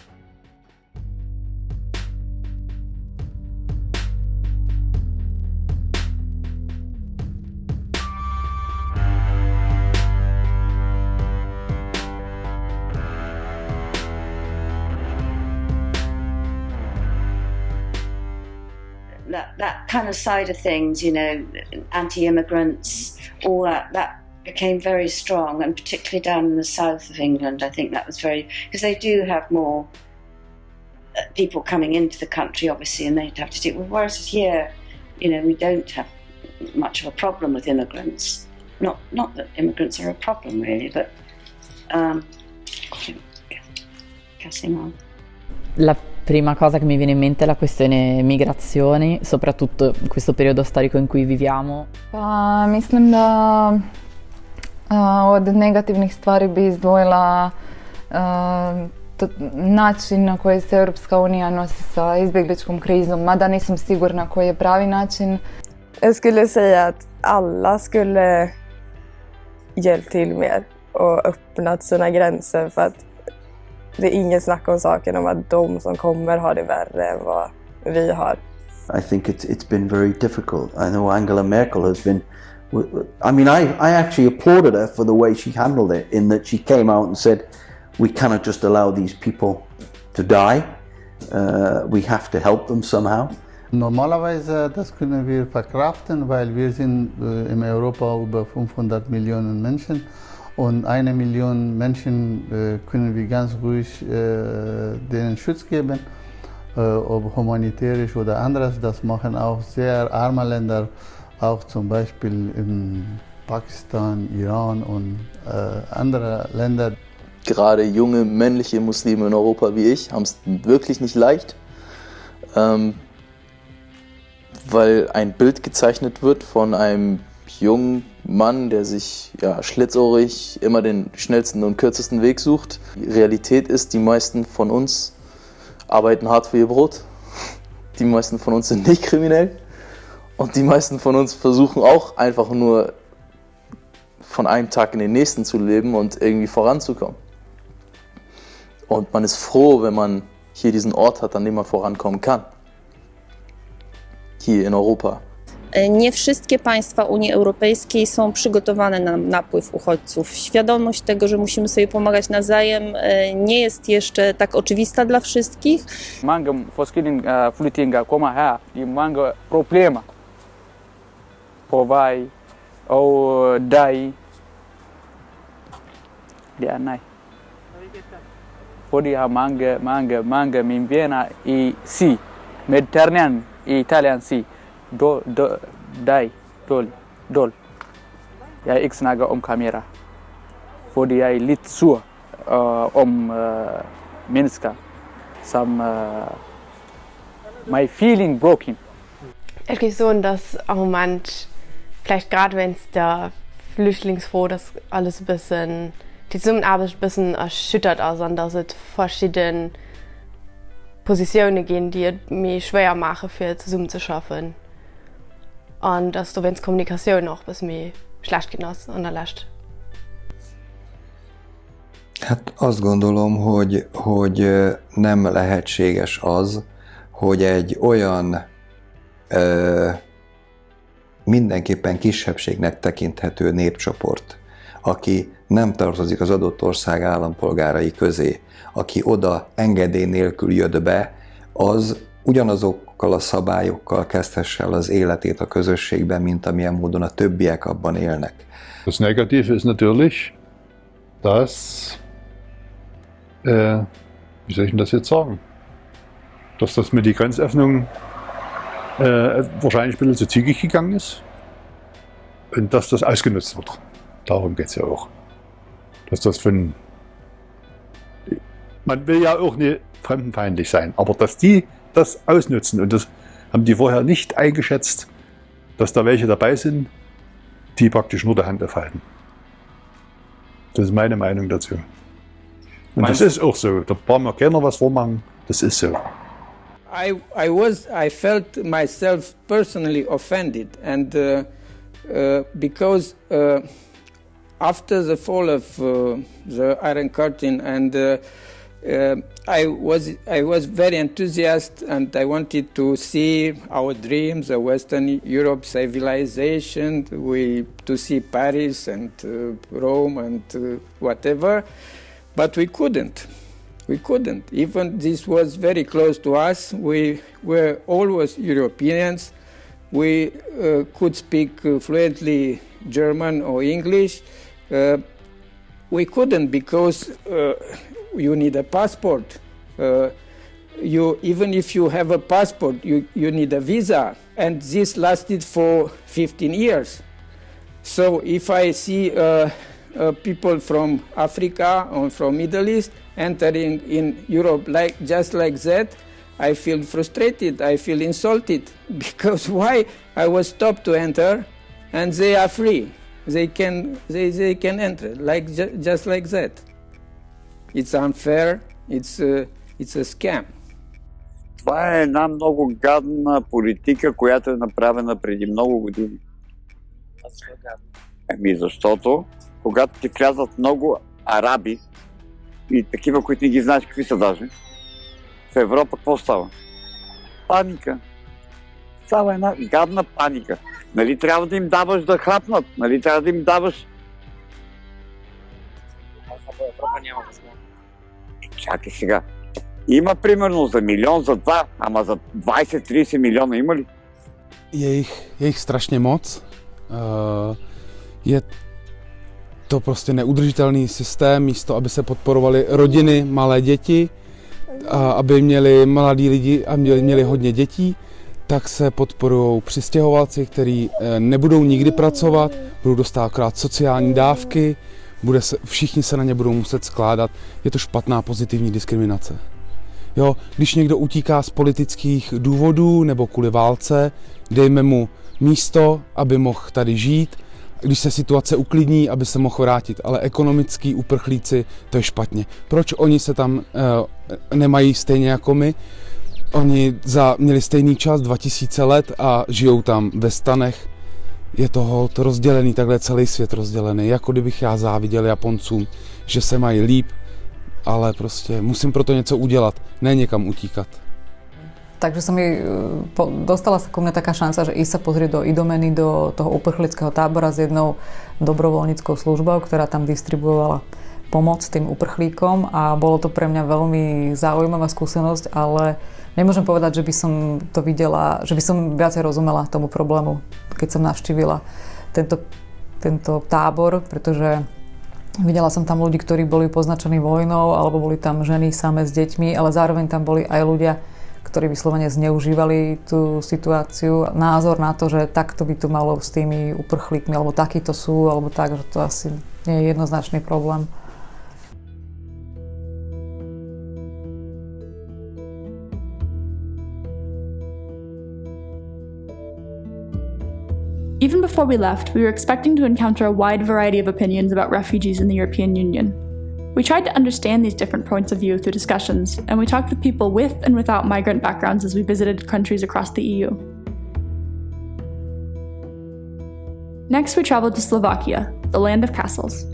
That kind of side of things, anti-immigrants, all that became very strong, and particularly down in the south of England, I think that was because they do have more people coming into the country, obviously, and they'd have to do, whereas here, we don't have much of a problem with immigrants. not that immigrants are a problem really, but passing on. La prima cosa che mi viene in mente è la questione migrazioni, soprattutto in questo periodo storico in cui viviamo. Pa mislim da od negativnih stvari bi izdvojila način na koji se Europska unija nosi sa izbjegličkom krizom, mada nisam sigurna koji je pravi način. Jag skulle säga att alla skulle hjälpt till mer och öppnat sina gränser, för att det är ingen snack om saken om att de som kommer har det värre än vad vi har. I think it's been very difficult. I know Angela Merkel has been, I mean, I actually applauded her for the way she handled it, in that she came out and said, we cannot just allow these people to die. We have to help them somehow. Normalerweise, das können wir verkraften, weil wir sind in Europa über 500 Millionen Menschen und 1 Million Menschen können wir ganz ruhig denen Schutz geben, ob humanitärisch oder anderes. Das machen auch sehr arme Länder, auch zum Beispiel in Pakistan, Iran und andere Länder. Gerade junge männliche Muslime in Europa wie ich haben es wirklich nicht leicht, weil ein Bild gezeichnet wird von einem jungen Mann, der sich schlitzohrig immer den schnellsten und kürzesten Weg sucht. Die Realität ist, die meisten von uns arbeiten hart für ihr Brot, die meisten von uns sind nicht kriminell und die meisten von uns versuchen auch einfach nur von einem Tag in den nächsten zu leben und irgendwie voranzukommen. Und man ist froh, wenn man hier diesen Ort hat, an dem man vorankommen kann. Hier in Europa. Nie wszystkie państwa Unii Europejskiej są przygotowane na napływ uchodźców. Świadomość tego, że musimy sobie pomagać nawzajem, nie jest jeszcze tak oczywista dla wszystkich. Mange verschillende flyktingar kommer her. De mange problemer på vej og dig. Det er nej. Fordi har mange min venner i sea, Mediterranean, i Italian sea. Dol. Jeg ikke snakker om kamera, fordi jeg er lidt sur om mennesker, som my feeling broken. Es ist so, dass am Moment, vielleicht gerade wenn es der Flüchtlingsfront, das alles ein bisschen, die Zusammenarbeit ein bisschen erschüttert ist, und dass es verschiedene Positionen gehen, die es mir schwer machen, für zusammen zu schaffen. Und dass du, wenn es Kommunikation noch bis mir schlecht genoss und erlascht. Hát azt gondolom, hogy nem lehetséges az, hogy egy olyan mindenképpen kisebbségnek tekinthető népcsoport, aki nem tartozik az adott ország állampolgárai közé, aki oda engedély nélkül jött be, az ugyanazokkal a szabályokkal kezdhesse el az életét a közösségben, mint amilyen módon a többiek abban élnek. Das Negative ist natürlich, dass, wie soll ich denn das jetzt sagen, dass das mit die Grenzöffnung wahrscheinlich ein bisschen zu zügig gegangen ist und dass das ausgenutzt wird. Darum geht es ja auch. Dass das man will ja auch nicht fremdenfeindlich sein, aber dass die das ausnutzen, und das haben die vorher nicht eingeschätzt, dass da welche dabei sind, die praktisch nur die Hand aufhalten. Das ist meine Meinung dazu. Und das ist auch so. Da brauchen wir keiner was vormachen, das ist so. I felt myself personally offended, and because after the fall of the Iron Curtain, and I was very enthusiastic, and I wanted to see our dreams, the Western Europe civilization, to see Paris and Rome and whatever, but we couldn't. We couldn't. Even this was very close to us. We were always Europeans. We could speak fluently German or English. We couldn't because you need a passport. Even if you have a passport, you need a visa. And this lasted for 15 years. So if I see people from Africa or from Middle East entering in Europe just like that, I feel frustrated, I feel insulted, because why I was stopped to enter and they are free. They can enter just like that. It's unfair, it's a scam. Това е една много гадна политика, която е направена преди много години. Защото когато ти влязат много араби и такива, които не ги знаеш какви са даже, в Европа какво става? Паника. Става една гадна паника. Нали трябва да им даваш да хапнат? Нали трябва да им даваш... Европа няма възможност. Чакай сега. Има примерно за милион, за два, ама за 20-30 милиona има ли? Je jich strašně moc. Je to prostě neudržitelný systém, místo aby se podporovaly rodiny, malé děti, aby měli mladí lidi a měli hodně dětí, tak se podporují přistěhovalci, kteří nebudou nikdy pracovat, budou dostávat akorát sociální dávky, všichni se na ně budou muset skládat. Je to špatná pozitivní diskriminace. Jo, když někdo utíká z politických důvodů nebo kvůli válce, dejme mu místo, aby mohl tady žít, když se situace uklidní, aby se mohl vrátit. Ale ekonomický uprchlíci, to je špatně. Proč oni se tam nemají stejně jako my? Oni měli stejný čas, 2000 let a žijou tam ve stanech. Je to rozdělený, takhle celý svět rozdělený. Jako kdybych já záviděl Japoncům, že se mají líp, ale prostě musím pro to něco udělat, ne někam utíkat. Takže dostala sa ku mne taká šanca, že ísť sa pozrieť do Idomeny, do toho uprchlického tábora s jednou dobrovoľníckou službou, ktorá tam distribuovala pomoc tým uprchlíkom a bolo to pre mňa veľmi zaujímavá skúsenosť, ale nemôžem povedať, že by som to videla, že by som viacej rozumela tomu problému, keď som navštívila tento tábor, pretože videla som tam ľudí, ktorí boli poznačení vojnou, alebo boli tam ženy samé s deťmi, ale zároveň tam boli aj ľudia, ktorí vyslovene zneužívali tú situáciu, názor na to, že takto by to malo s tými uprchlíkmi, alebo takíto sú, alebo tak, že to asi nie je jednoznačný problém. Even before we left, we were expecting to encounter a wide variety of opinions about refugees in the European Union. We tried to understand these different points of view through discussions, and we talked with people with and without migrant backgrounds as we visited countries across the EU. Next, we traveled to Slovakia, the land of castles.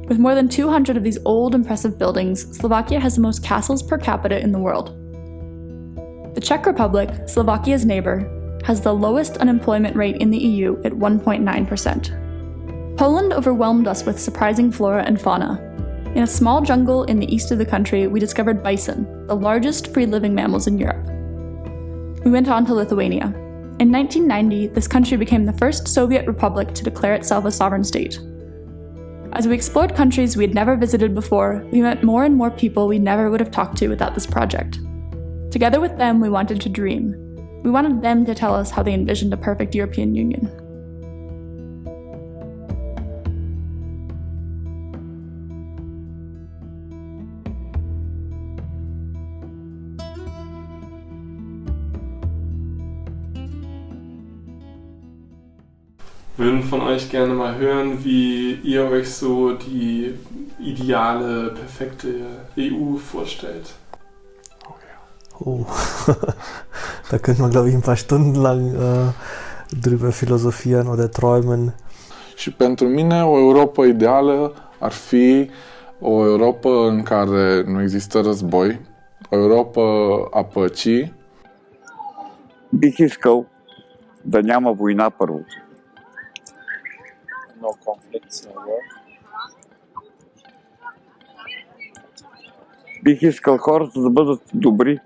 With more than 200 of these old, impressive buildings, Slovakia has the most castles per capita in the world. The Czech Republic, Slovakia's neighbor, has the lowest unemployment rate in the EU at 1.9%. Poland overwhelmed us with surprising flora and fauna. In a small jungle in the east of the country, we discovered bison, the largest free-living mammals in Europe. We went on to Lithuania. In 1990, this country became the first Soviet republic to declare itself a sovereign state. As we explored countries we had never visited before, we met more and more people we never would have talked to without this project. Together with them, we wanted to dream. We wanted them to tell us how they envisioned a perfect European Union. Würden von euch gerne mal hören, wie ihr euch so die ideale, perfekte EU vorstellt. Da könnte man, glaube ich, ein paar Stunden lang drüber philosophieren oder träumen. Și pentru mine o Europa ideală ar fi o Europa în care nu există război, o Europa a păcii. Бих искал да няма война първо. No conflicts, no war. Бих искал хората да бъдат добри.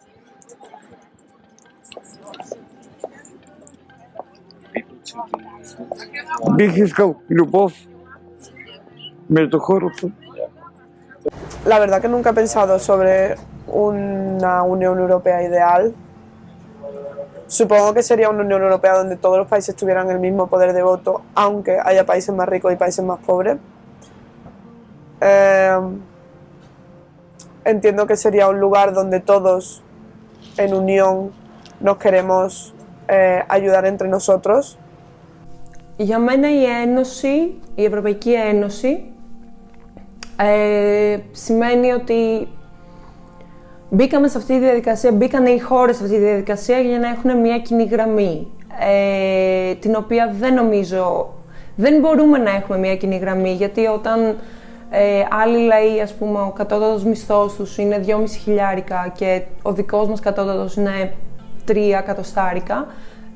Бих искал любов между хората. La verdad que nunca he pensado sobre una Unión Europea ideal. Supongo que sería una Unión Europea donde todos los países tuvieran el mismo poder de voto, aunque haya países más ricos y países más pobres. Entiendo que sería un lugar donde todos en unión nos queremos ayudar entre nosotros. Για μένα η Ένωση, η Ευρωπαϊκή Ένωση, σημαίνει ότι μπήκαμε σε αυτή τη διαδικασία, μπήκαν οι χώρες σε αυτή τη διαδικασία για να έχουν μια κοινή γραμμή, την οποία δεν νομίζω, δεν μπορούμε να έχουμε μια κοινή γραμμή, γιατί όταν άλλοι λαοί, ας πούμε, ο κατώτατος μισθός τους είναι 2.500 χιλιάρικα και ο δικός μας κατώτατος είναι 3 εκατοστάρικα,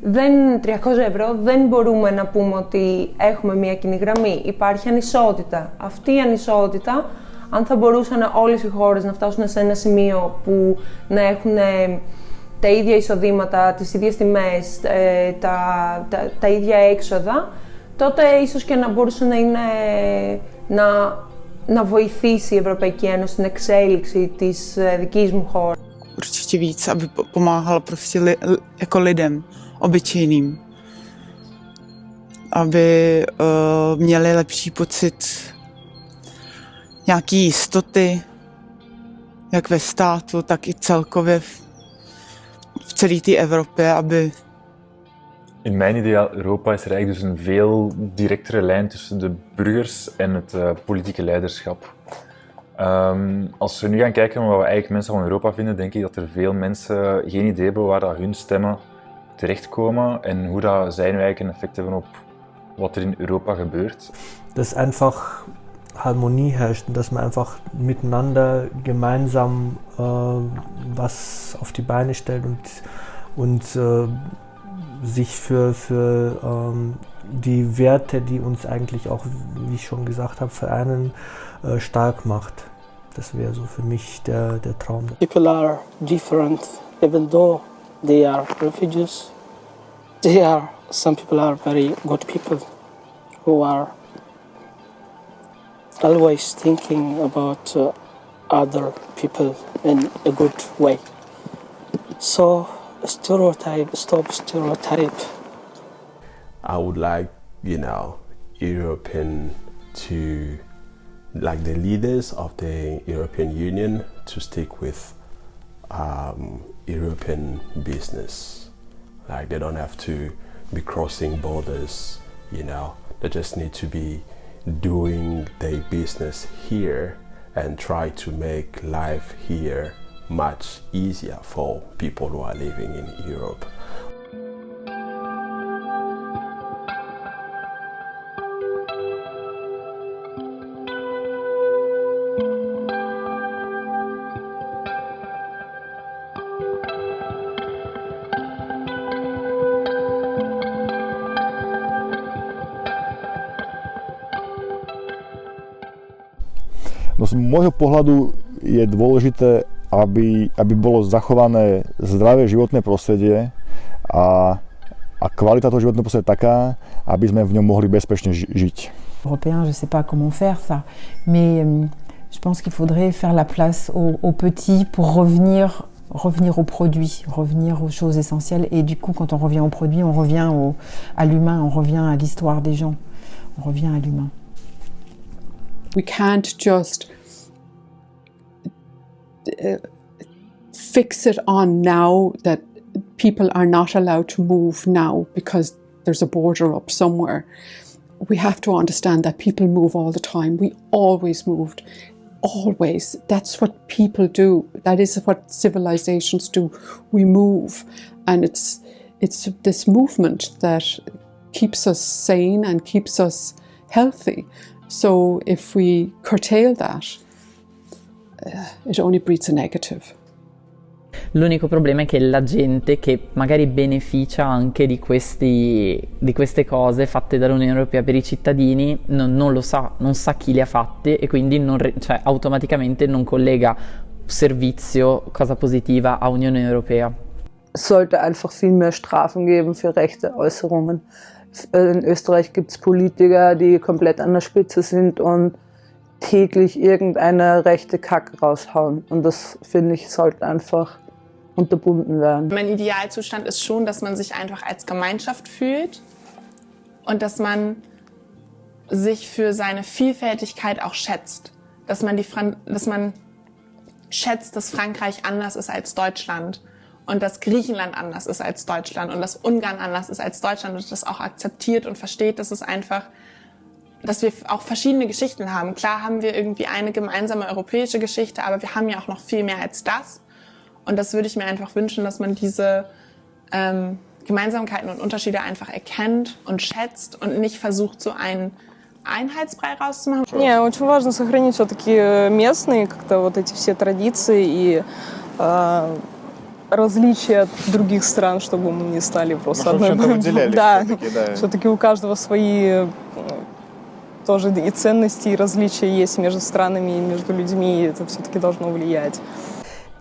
300 ευρώ, δεν μπορούμε να πούμε ότι έχουμε μια κοινή γραμμή. Υπάρχει ανισότητα. Αυτή η ανισότητα, αν θα μπορούσαν όλες οι χώρες να φτάσουν σε ένα σημείο που να έχουν τα ίδια εισοδήματα, τις ίδιες τιμές, τα ίδια έξοδα, τότε ίσως και να μπορούσε να είναι να βοηθήσει η Ευρωπαϊκή Ένωση στην εξέλιξη της δικής μου χώρας. Určitě víc, aby pomáhal prostě jako lidem, obyčejným. Aby měli lepší pocit nějaký jistoty, jak ve státu, tak i celkově v celé té Evropě, aby... In mijn ideaal Europa is er eigenlijk dus een veel directere lijn tussen de burgers en het politieke leiderschap. Als we nu gaan kijken naar wat we eigenlijk mensen van Europa vinden, denk ik dat er veel mensen geen idee hebben waar dat hun stemmen terechtkomen en hoe dat zij nu eigenlijk een effect hebben op wat er in Europa gebeurt. Dass einfach Harmonie herrscht und dass man einfach miteinander gemeinsam was auf die Beine stellt und sich für die Werte, die uns eigentlich auch, wie ich schon gesagt habe, vereinen, stark macht. Das wäre so für mich der Traum. People are different, even though they are refugees. Some people are very good people who are always thinking about other people in a good way. So stop stereotype. I would like, European to, like the leaders of the European Union, to stick with European business. Like they don't have to be crossing borders, They just need to be doing their business here and try to make life here much easier for people who are living in Europe. No z môjho pohľadu je dôležité, aby bolo zachované zdravé životné prostredie a kvalita toho životného prostredia taká, aby sme v ňom mohli bezpečne žiť. Européen, je ne sais pas comment faire ça, mais je pense qu'il faudrait faire la place aux petits pour revenir aux produits, revenir aux choses essentielles. Et du coup, quand on revient aux produits, on revient à l'humain, on revient à l'histoire des gens, on revient à l'humain. We can't just fix it on now that people are not allowed to move now because there's a border up somewhere. We have to understand that people move all the time. We always moved. Always. That's what people do. That is what civilizations do. We move. And it's this movement that keeps us sane and keeps us healthy. So if we curtail that, it only breeds a negative. L'unico problema è che la gente che magari beneficia anche di queste cose fatte dall'Unione Europea per i cittadini non lo sa, non sa chi le ha fatte e quindi automaticamente non collega servizio, cosa positiva a Unione Europea. Es sollte einfach viel mehr Strafen geben für rechte Äußerungen. In Österreich gibt es Politiker, die komplett an der Spitze sind und täglich irgendeine rechte Kacke raushauen. Und das, finde ich, sollte einfach unterbunden werden. Mein Idealzustand ist schon, dass man sich einfach als Gemeinschaft fühlt und dass man sich für seine Vielfältigkeit auch schätzt. Dass man schätzt, dass Frankreich anders ist als Deutschland und dass Griechenland anders ist als Deutschland und dass Ungarn anders ist als Deutschland und das auch akzeptiert und versteht, dass wir auch verschiedene Geschichten haben. Klar haben wir irgendwie eine gemeinsame europäische Geschichte, aber wir haben ja auch noch viel mehr als das. Und das würde ich mir einfach wünschen, dass man diese Gemeinsamkeiten und Unterschiede einfach erkennt und schätzt und nicht versucht, so einen Einheitsbrei rauszumachen. Не, очень важно сохранить все-таки местные как-то вот эти все традиции и различия от других стран, чтобы мы не стали просто одной. Да, все-таки у каждого свои тоже и ценности, и различия есть между странами и между людьми, и это все-таки должно влиять.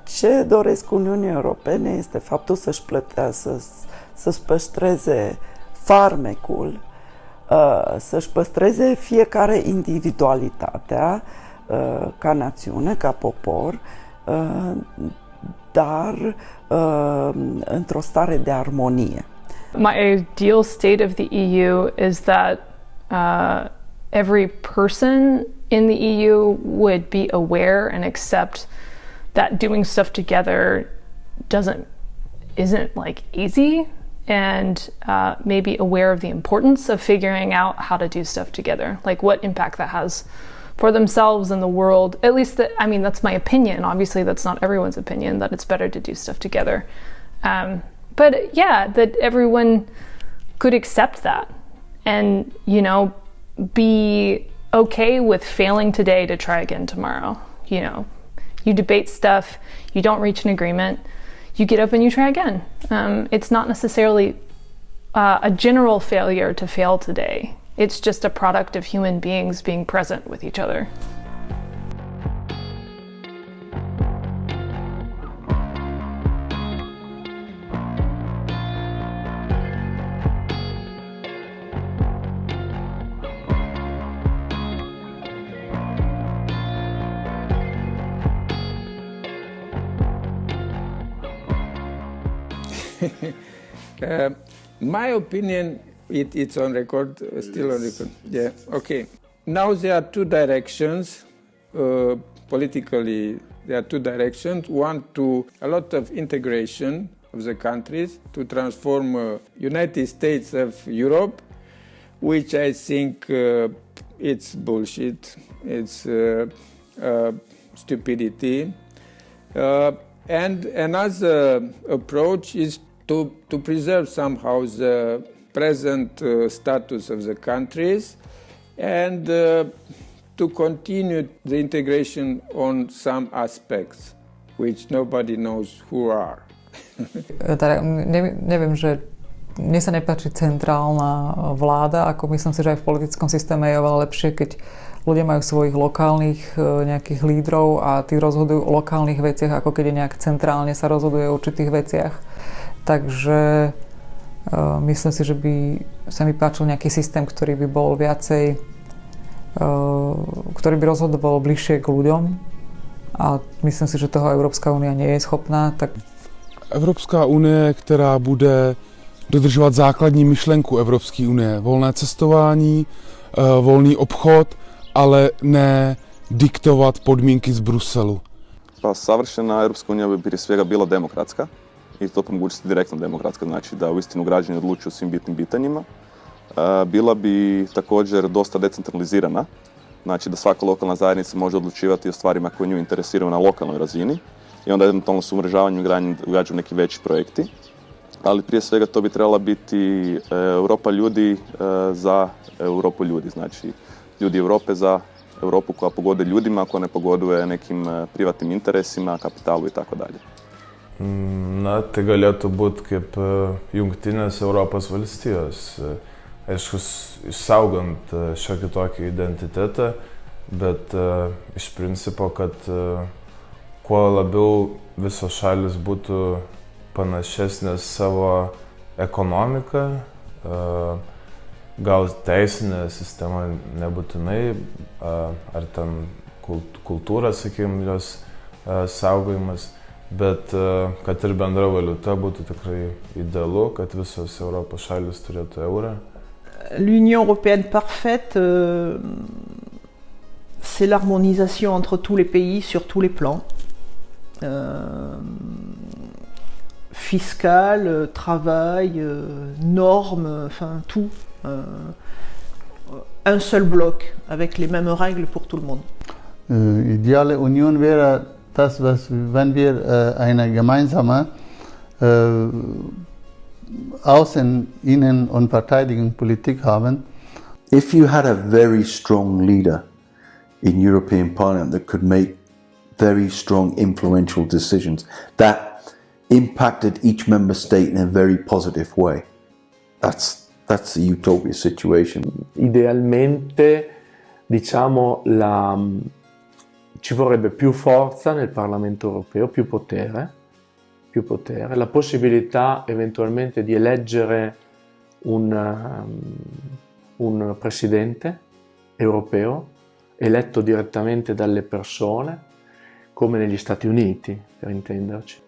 Ce doresc Uniunii Europene este faptul să-și păstreze farmecul, să-și păstreze fiecare individualitatea ca națiune, ca popor, dar într-o stare de armonie. My ideal state of the EU is that every person in the EU would be aware and accept that doing stuff together isn't like easy, and maybe aware of the importance of figuring out how to do stuff together, like what impact that has for themselves and the world. At least that's my opinion. Obviously that's not everyone's opinion, that it's better to do stuff together. But yeah, that everyone could accept that and, be okay with failing today to try again tomorrow. You debate stuff, you don't reach an agreement, you get up and you try again. It's not necessarily a general failure to fail today. It's just a product of human beings being present with each other. My opinion, it's on record, still on record. Yeah, okay. Now there are two directions. Politically, there are two directions. One, to a lot of integration of the countries to transform United States of Europe, which I think it's bullshit. It's stupidity. And another approach is to preserve somehow the present status of the countries and to continue the integration on some aspects which nobody knows who are. Neviem, že mne sa nepáči centrálna vláda, ako myslím si, že aj v politickom systéme je oveľa lepšie, keď ľudia majú svojich lokálnych nejakých lídrov a tí rozhodujú o lokálnych veciach, ako keď je nejak centrálne sa rozhoduje o určitých veciach. Takže myslím si, že by sa mi páčil nejaký systém, ktorý by bol viacej, ktorý by rozhodoval bližšie k ľuďom a myslím si, že toho Európska únia nie je schopná. Tak... Evropská unie, která bude dodržovat základní myšlenku Evropské unie, volné cestování, volný obchod, ale ne diktovat podmínky z Bruselu. Pa savršena Europska unija bi prije svega bila demokratska i to po mogućnosti direktno demokratska, znači da uistinu građani odlučuju o svim bitnim pitanjima. Bila bi također dosta decentralizirana, znači da svaka lokalna zajednica može odlučivati o stvarima koje nju interesiraju na lokalnoj razini i onda eventualno s umrežavanjem ugrađuju neki veći projekti. Ali prije svega to bi trebala biti Europa ljudi za Europu ljudi, znači ljudi Europe za Europu koja pogoduje ljudima, koja ne pogoduje nekim privatnim interesima, kapitalu i tako dalje. Na, tai galėtų būti kaip jungtinės Europos valstijos, aišku, išsaugant šiokį tokį identitetą, bet iš principo, kad kuo labiau visos šalis būtų panašesnės savo ekonomiką, gal teisinė sistema nebūtinai, ar ten kultūra, sakykime, jos saugojimas, Bet kad ir bendra valiuta būtų tikrai idealu, kad visos Europos šalis turėtų eurą. L'Union européenne parfaite, c'est l'harmonisation entre tous les pays sur tous les plans. Fiscal, travail, normes, enfin tout. Un seul bloc avec les mêmes règles pour tout le monde. Ideale Union wäre das, wenn wir eine gemeinsame Außen-, Innen- und Verteidigungspolitik haben. If you had a very strong leader in European Parliament that could make very strong, influential decisions that impacted each member state in a very positive way, that's a utopia situation. Idealmente, diciamo, ci vorrebbe più forza nel Parlamento europeo, più potere, la possibilità eventualmente di eleggere un presidente europeo eletto direttamente dalle persone, come negli Stati Uniti, per intenderci,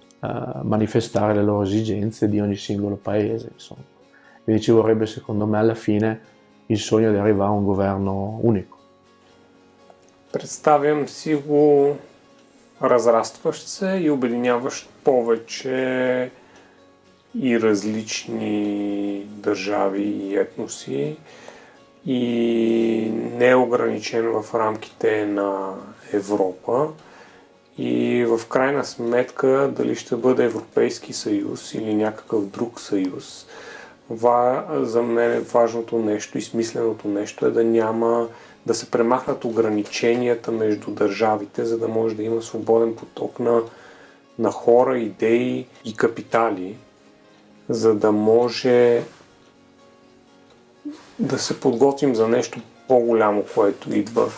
manifestare le loro esigenze di ogni singolo paese, insomma. Quindi ci vorrebbe, secondo me, alla fine il sogno di arrivare a un governo unico. Представям си го разрастващ се и обединяващ повече и различни държави и етноси и неограничен в рамките на Европа. И в крайна сметка дали ще бъде Европейски съюз или някакъв друг съюз, за мен важното нещо и смисленото нещо е да се премахнат ограниченията между държавите, за да може да има свободен поток на хора, идеи и капитали, за да може да се подготвим за нещо по-голямо, което идва,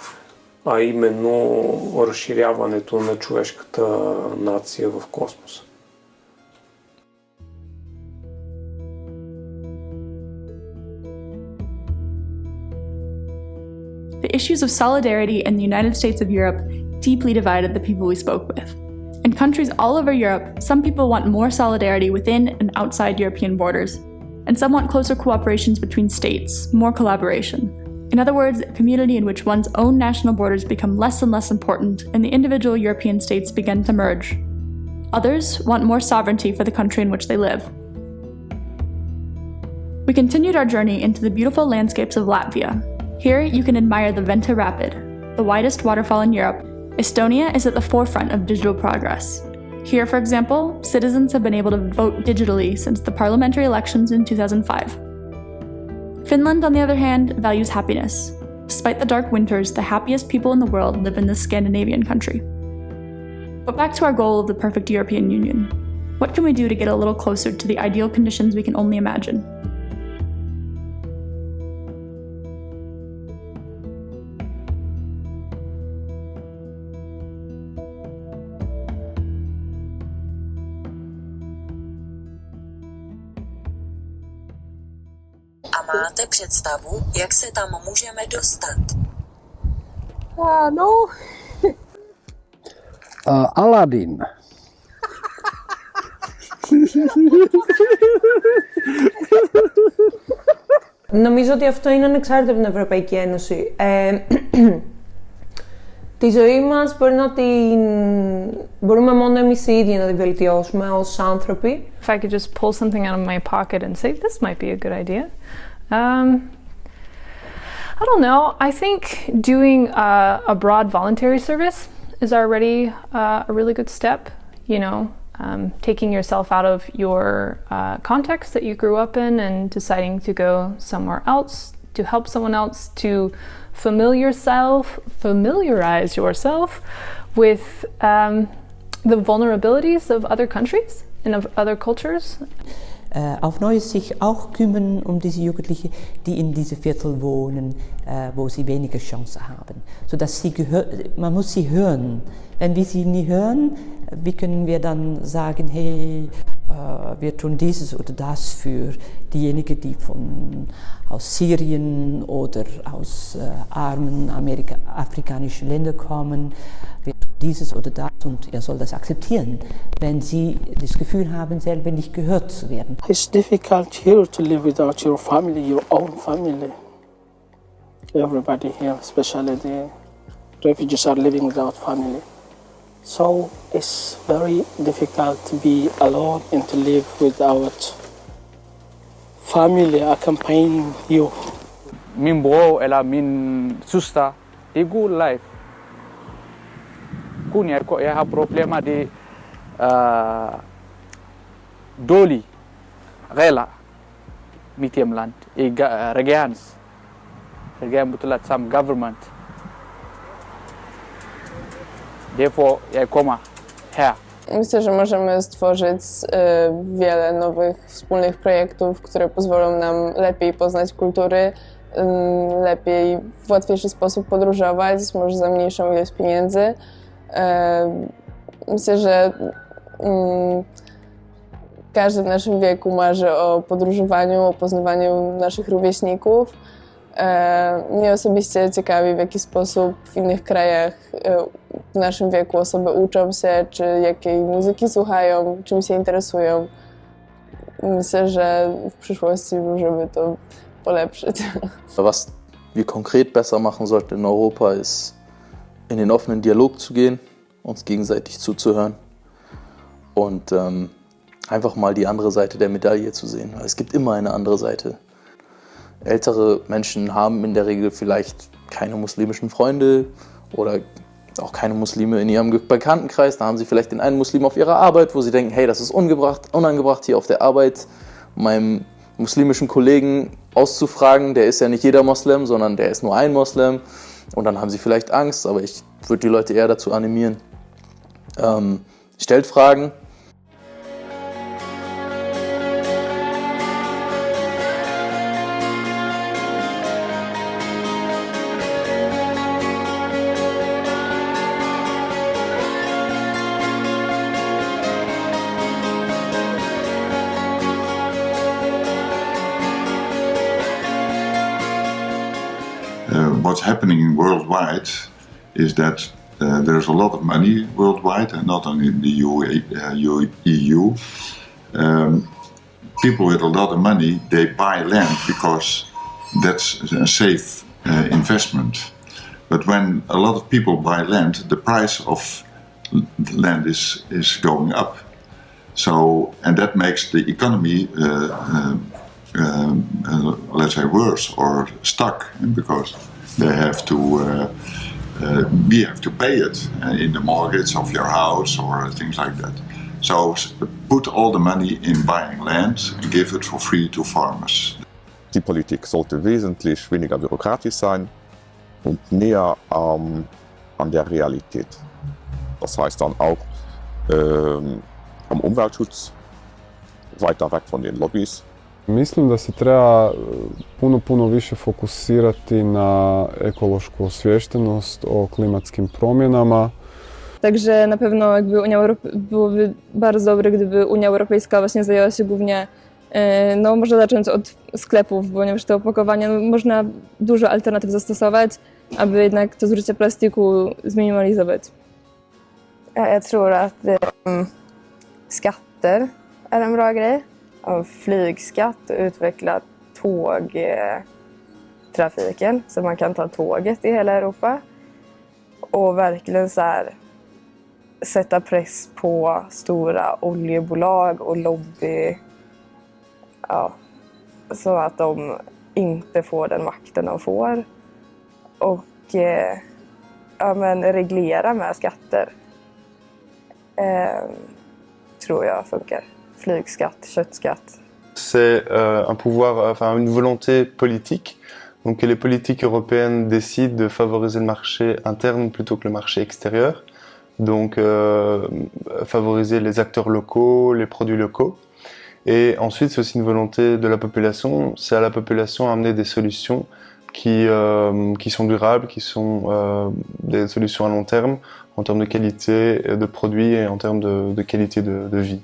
а именно разширяването на човешката нация в космоса. The issues of solidarity in the United States of Europe deeply divided the people we spoke with. In countries all over Europe, some people want more solidarity within and outside European borders, and some want closer cooperations between states, more collaboration. In other words, a community in which one's own national borders become less and less important and the individual European states begin to merge. Others want more sovereignty for the country in which they live. We continued our journey into the beautiful landscapes of Latvia. Here you can admire the Venta Rapid, the widest waterfall in Europe. Estonia is at the forefront of digital progress. Here, for example, citizens have been able to vote digitally since the parliamentary elections in 2005. Finland, on the other hand, values happiness. Despite the dark winters, the happiest people in the world live in this Scandinavian country. But back to our goal of the perfect European Union. What can we do to get a little closer to the ideal conditions we can only imagine? A máte představu, jak se tam můžeme dostat? No. Aladdin. Νομίζω ότι αυτό είναι ανεξάρτητο από την Ευρωπαϊκή Ένωση. Τη ζωή μας μπορούμε μόνο εμείς οι ίδιοι να τη βελτιώσουμε ως άνθρωποι. If I could just pull something out of my pocket and say, this might be a good idea. I don't know. I think doing a broad voluntary service is already a really good step. You know, taking yourself out of your context that you grew up in and deciding to go somewhere else to help someone else, to familiarize yourself with the vulnerabilities of other countries and of other cultures. Auf Neues sich auch kümmern diese Jugendlichen, die in diese Viertel wohnen, wo sie weniger Chance haben. Sodass man muss sie hören. Wenn wir sie nie hören, wie können wir dann sagen, hey, Wir tun dieses oder das für diejenigen, die aus Syrien oder aus armen afrikanischen Ländern kommen. Wir tun dieses oder das und er soll das akzeptieren, wenn sie das Gefühl haben, selber nicht gehört zu werden. It's difficult here to live without your family, your own family. Everybody here, especially the refugees, are living without family. So it's very difficult to be alone and to live without family accompanying you. Min bror eller min søster, det er god life. Kun jeg har problemer, det dårlige regler i mit hjemland. Regeringen betaler sammen government. Derfor jeg kommer her. Myślę, że możemy stworzyć wiele nowych wspólnych projektów, które pozwolą nam lepiej poznać kultury, lepiej, w łatwiejszy sposób podróżować, może za mniejszą ilość pieniędzy. Myślę, że każdy w naszym wieku marzy o podróżowaniu, o poznawaniu naszych rówieśników. Mnie osobiście ciekawi, w jaki sposób w innych krajach w naszym wieku osoby uczą się, czy jakiej muzyki słuchają, czym się interesują. Myślę, że w przyszłości możemy to polepszyć. Was wir konkret besser machen sollten in Europa, ist in den offenen Dialog zu gehen, uns gegenseitig zuzuhören und einfach mal die andere Seite der Medaille zu sehen. Es gibt immer eine andere Seite. Ältere Menschen haben in der Regel vielleicht keine muslimischen Freunde oder auch keine Muslime in ihrem Bekanntenkreis. Da haben sie vielleicht den einen Muslim auf ihrer Arbeit, wo sie denken, hey, das ist unangebracht hier auf der Arbeit, meinem muslimischen Kollegen auszufragen. Der ist ja nicht jeder Moslem, sondern der ist nur ein Moslem. Und dann haben sie vielleicht Angst, aber ich würde die Leute eher dazu animieren. Stellt Fragen. What's happening worldwide is that there's a lot of money worldwide, and not only in the EU. People with a lot of money, they buy land because that's a safe investment. But when a lot of people buy land, the price of land is going up. So, and that makes the economy let's say worse or stuck, because they have to we have to pay it in the mortgage of your house or things like that. So put all the money in buying land and give it for free to farmers. Die Politik sollte wesentlich weniger bürokratisch sein und näher an der Realität. Das heißt dann auch am Umweltschutz, weiter weg von den Lobbys. Mislim da se treba puno više fokusirati na ekološku osviještenost o klimatskim promjenama. Także na pewno byłoby bardzo dobre, gdyby Unia Europejska właśnie zajęła się głównie, no można zacząć od sklepów, ponieważ te opakowania, no, można dużo alternatyw zastosować, aby jednak to zużycie plastiku zminimalizować. Jag tror att skatter är en bra grej. Flygskatt, utveckla tågtrafiken så man kan ta tåget i hela Europa. Och verkligen så här, sätta press på stora oljebolag och lobby, ja, så att de inte får den makten de får. Och ja, men reglera med skatter tror jag funkar. Flygskatt, köttskatt. C'est un pouvoir, enfin une volonté politique, donc que les politiques européennes décident de favoriser le marché interne plutôt que le marché extérieur, donc favoriser les acteurs locaux, les produits locaux. Et ensuite, c'est aussi une volonté de la population, c'est à la population d'amener des solutions qui sont durables, qui sont des solutions à long terme, en termes de qualité de produits et en termes de qualité de vie.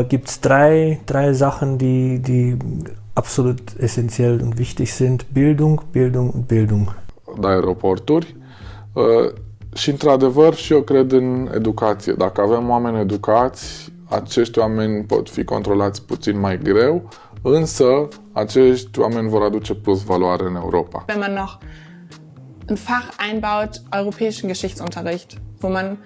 gibt es drei Sachen, die absolut essentiell und wichtig sind. Bildung, Bildung und Bildung. De aeroporturi și, într-adevăr, și eu cred în educație. Dacă avem oameni educați, acești oameni pot fi controlați puțin mai greu, însă acești oameni vor aduce plus valoare în Europa. Wenn man noch ein Fach einbaut, europäischen Geschichtsunterricht, wo man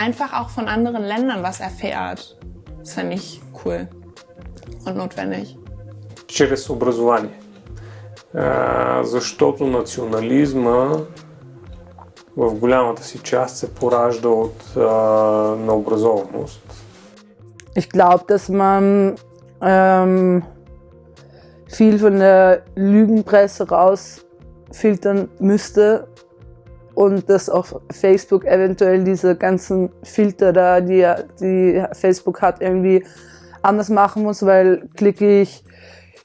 einfach auch von anderen Ländern was erfährt, das fände ich cool und notwendig. Чрез образование. Защото национализма в голямата си част се поражда от необразованост. Ich glaube, dass man viel von der Lügenpresse rausfiltern müsste und dass auf Facebook eventuell diese ganzen Filter da, die Facebook hat, irgendwie anders machen muss, weil klicke ich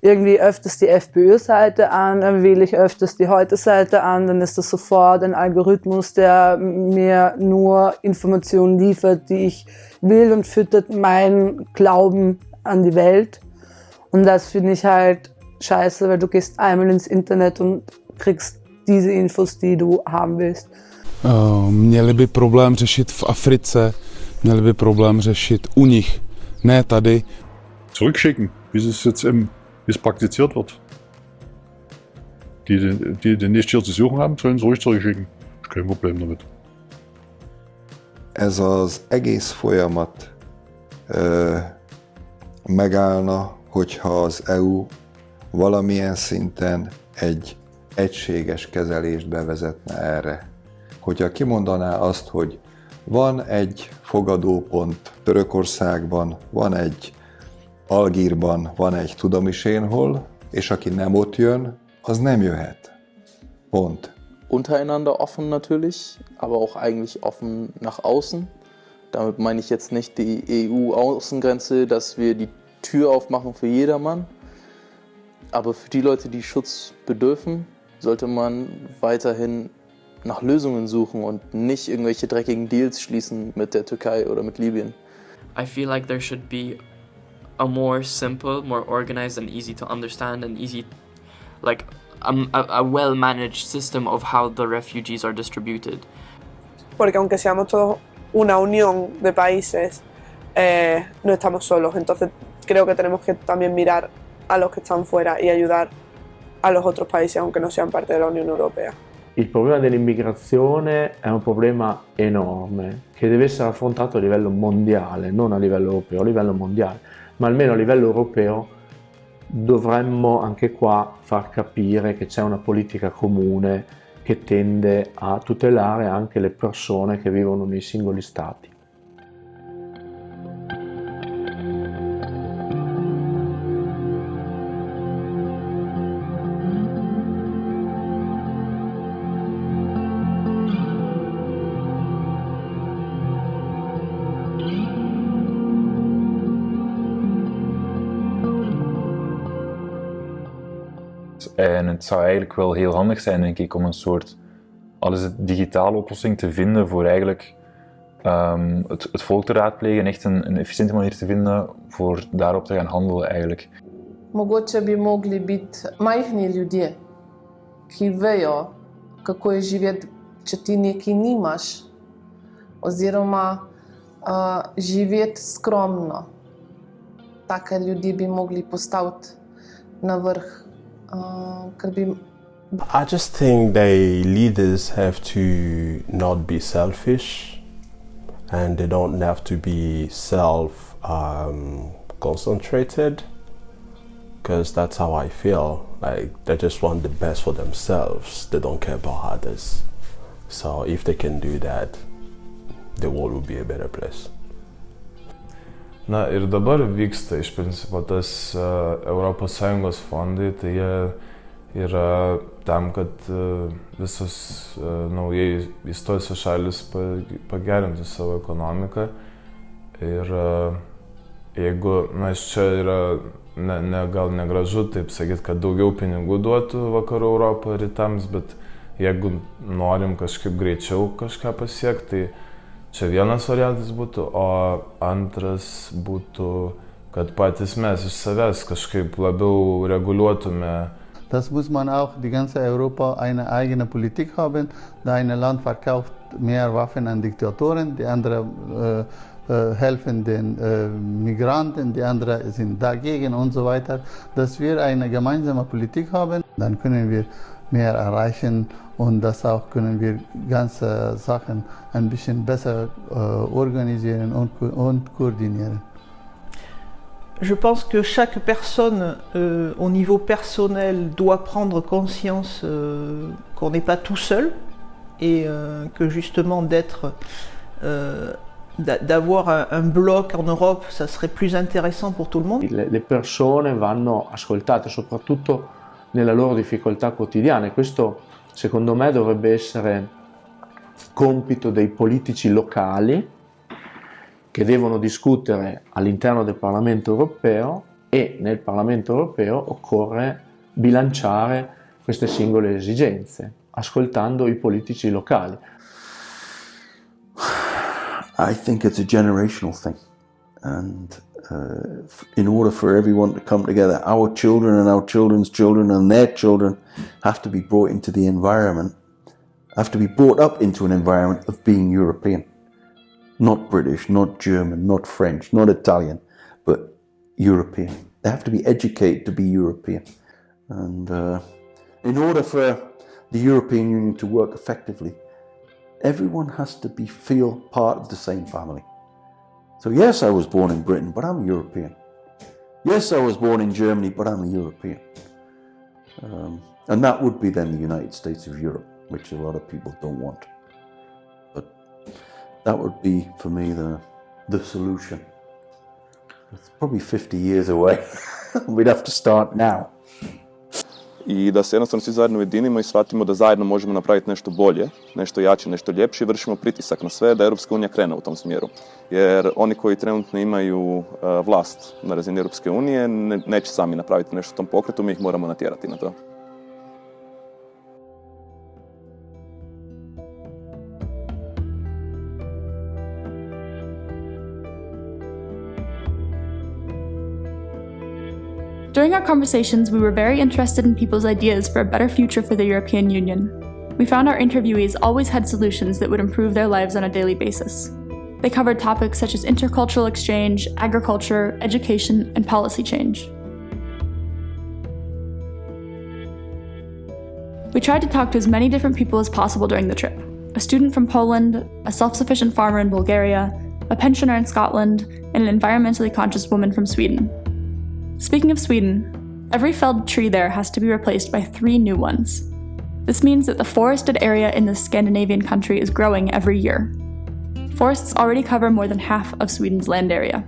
irgendwie öfters die FPÖ-Seite an, dann wähle ich öfters die Heute-Seite an, dann ist das sofort ein Algorithmus, der mir nur Informationen liefert, die ich will und füttert meinen Glauben an die Welt. Und das finde ich halt scheiße, weil du gehst einmal ins Internet und kriegst diese Infos, die du haben willst. Měli by problém řešit v Africe, měli by problém řešit u nich, ne tady. Zurückschicken, wie es jetzt wie es praktiziert wird. Die den nichts hier zu suchen haben, sollen es ruhig zurückschicken. Kein Problem damit. Ez az egész folyamat megállna, hogyha az EU valamilyen szinten egy egységes kezelést bevezetne erre. Hogyha kimondaná azt, hogy van egy fogadópont Törökországban, van egy Algírban, van egy tudom is én hol, és aki nem ott jön, az nem jöhet. Pont. Untereinander offen natürlich, aber auch eigentlich offen nach außen. Damit meine ich jetzt nicht die EU-Außengrenze, dass wir die Tür aufmachen für jedermann. Aber für die Leute, die Schutz bedürfen, sollte man weiterhin nach Lösungen suchen und nicht irgendwelche dreckigen Deals schließen mit der Türkei oder mit Libyen. I feel like there should be a more simple, more organized and easy to understand and easy, like a well-managed system of how the refugees are distributed. Porque aunque seamos todos una unión de países, no estamos solos. Entonces creo que tenemos que también mirar a los que están fuera y ayudar a los otros países, aunque no sean parte de la Unión Europea. Il problema dell'immigrazione è un problema enorme che deve essere affrontato a livello mondiale, non a livello europeo, a livello mondiale. Ma almeno a livello europeo dovremmo anche qua far capire che c'è una politica comune che tende a tutelare anche le persone che vivono nei singoli stati. En het zou eigenlijk wel heel handig zijn, denk ik, om een soort digitale oplossing te vinden voor eigenlijk het volk te raadplegen, echt een efficiënte manier te vinden voor daarop te gaan handelen eigenlijk. Mogoče bi mogli biti majhni ljudje, ki vejo, kako je živeti, če ti nekaj nimaš, oziroma živeti skromno. Take ljudi bi mogli postaviti na vrh. I just think leaders have to not be selfish, and they don't have to be concentrated, because that's how I feel. Like they just want the best for themselves. They don't care about others. So if they can do that, the world will be a better place. Na ir dabar vyksta iš principo tas ES fondai, tai jie yra tam, kad visos naujai įstojusios šalis pagerintų savo ekonomiką. Ir jeigu, čia yra gal negražu taip sakyti, kad daugiau pinigų duotų vakarų Europoje rytams, bet jeigu norim kažkaip greičiau kažką pasiekti, Čia vienas variantas būtų, o antras būtų, kad patys mes iš savęs kažkaip labiau reguliuotume. Das muss man auch die ganze Europa eine eigene Politik haben. Der eine Land verkauft mehr Waffen an Diktatoren, die andere helfen den Migranten, die andere sind dagegen und so weiter. Dass wir eine gemeinsame Politik haben, dann können wir mehr erreichen und das auch können wir ganze Sachen ein bisschen besser organisieren und koordinieren. Je pense que chaque personne, au niveau personnel, doit prendre conscience qu'on n'est pas tout seul et que justement d'avoir un bloc en Europe, ça serait plus intéressant pour tout le monde. Le persone vanno ascoltate soprattutto nella loro difficoltà quotidiana e questo secondo me dovrebbe essere compito dei politici locali che devono discutere all'interno del Parlamento europeo e nel Parlamento europeo occorre bilanciare queste singole esigenze, ascoltando i politici locali. I think it's a generational thing, and in order for everyone to come together, our children and our children's children and their children have to be brought into the environment, have to be brought up into an environment of being European. Not British, not German, not French, not Italian, but European. They have to be educated to be European. And in order for the European Union to work effectively, everyone has to feel part of the same family. So yes, I was born in Britain, but I'm a European. Yes, I was born in Germany, but I'm a European. And that would be then the United States of Europe, which a lot of people don't want. That would be, for me, the solution. It's probably 50 years away. We'd have to start now. I da se jednostavno svi zajedno ujedinimo i shvatimo da zajedno možemo napraviti nešto bolje, nešto jače, nešto ljepše i vršimo pritisak na sve da Europska unija krene u tom smjeru. Jer oni koji trenutno imaju vlast na razini Europske unije neće sami napraviti nešto u tom pokretu, mi ih moramo natjerati na to. During our conversations, we were very interested in people's ideas for a better future for the European Union. We found our interviewees always had solutions that would improve their lives on a daily basis. They covered topics such as intercultural exchange, agriculture, education, and policy change. We tried to talk to as many different people as possible during the trip. A student from Poland, a self-sufficient farmer in Bulgaria, a pensioner in Scotland, and an environmentally conscious woman from Sweden. Speaking of Sweden, every felled tree there has to be replaced by 3 new ones. This means that the forested area in this Scandinavian country is growing every year. Forests already cover more than half of Sweden's land area.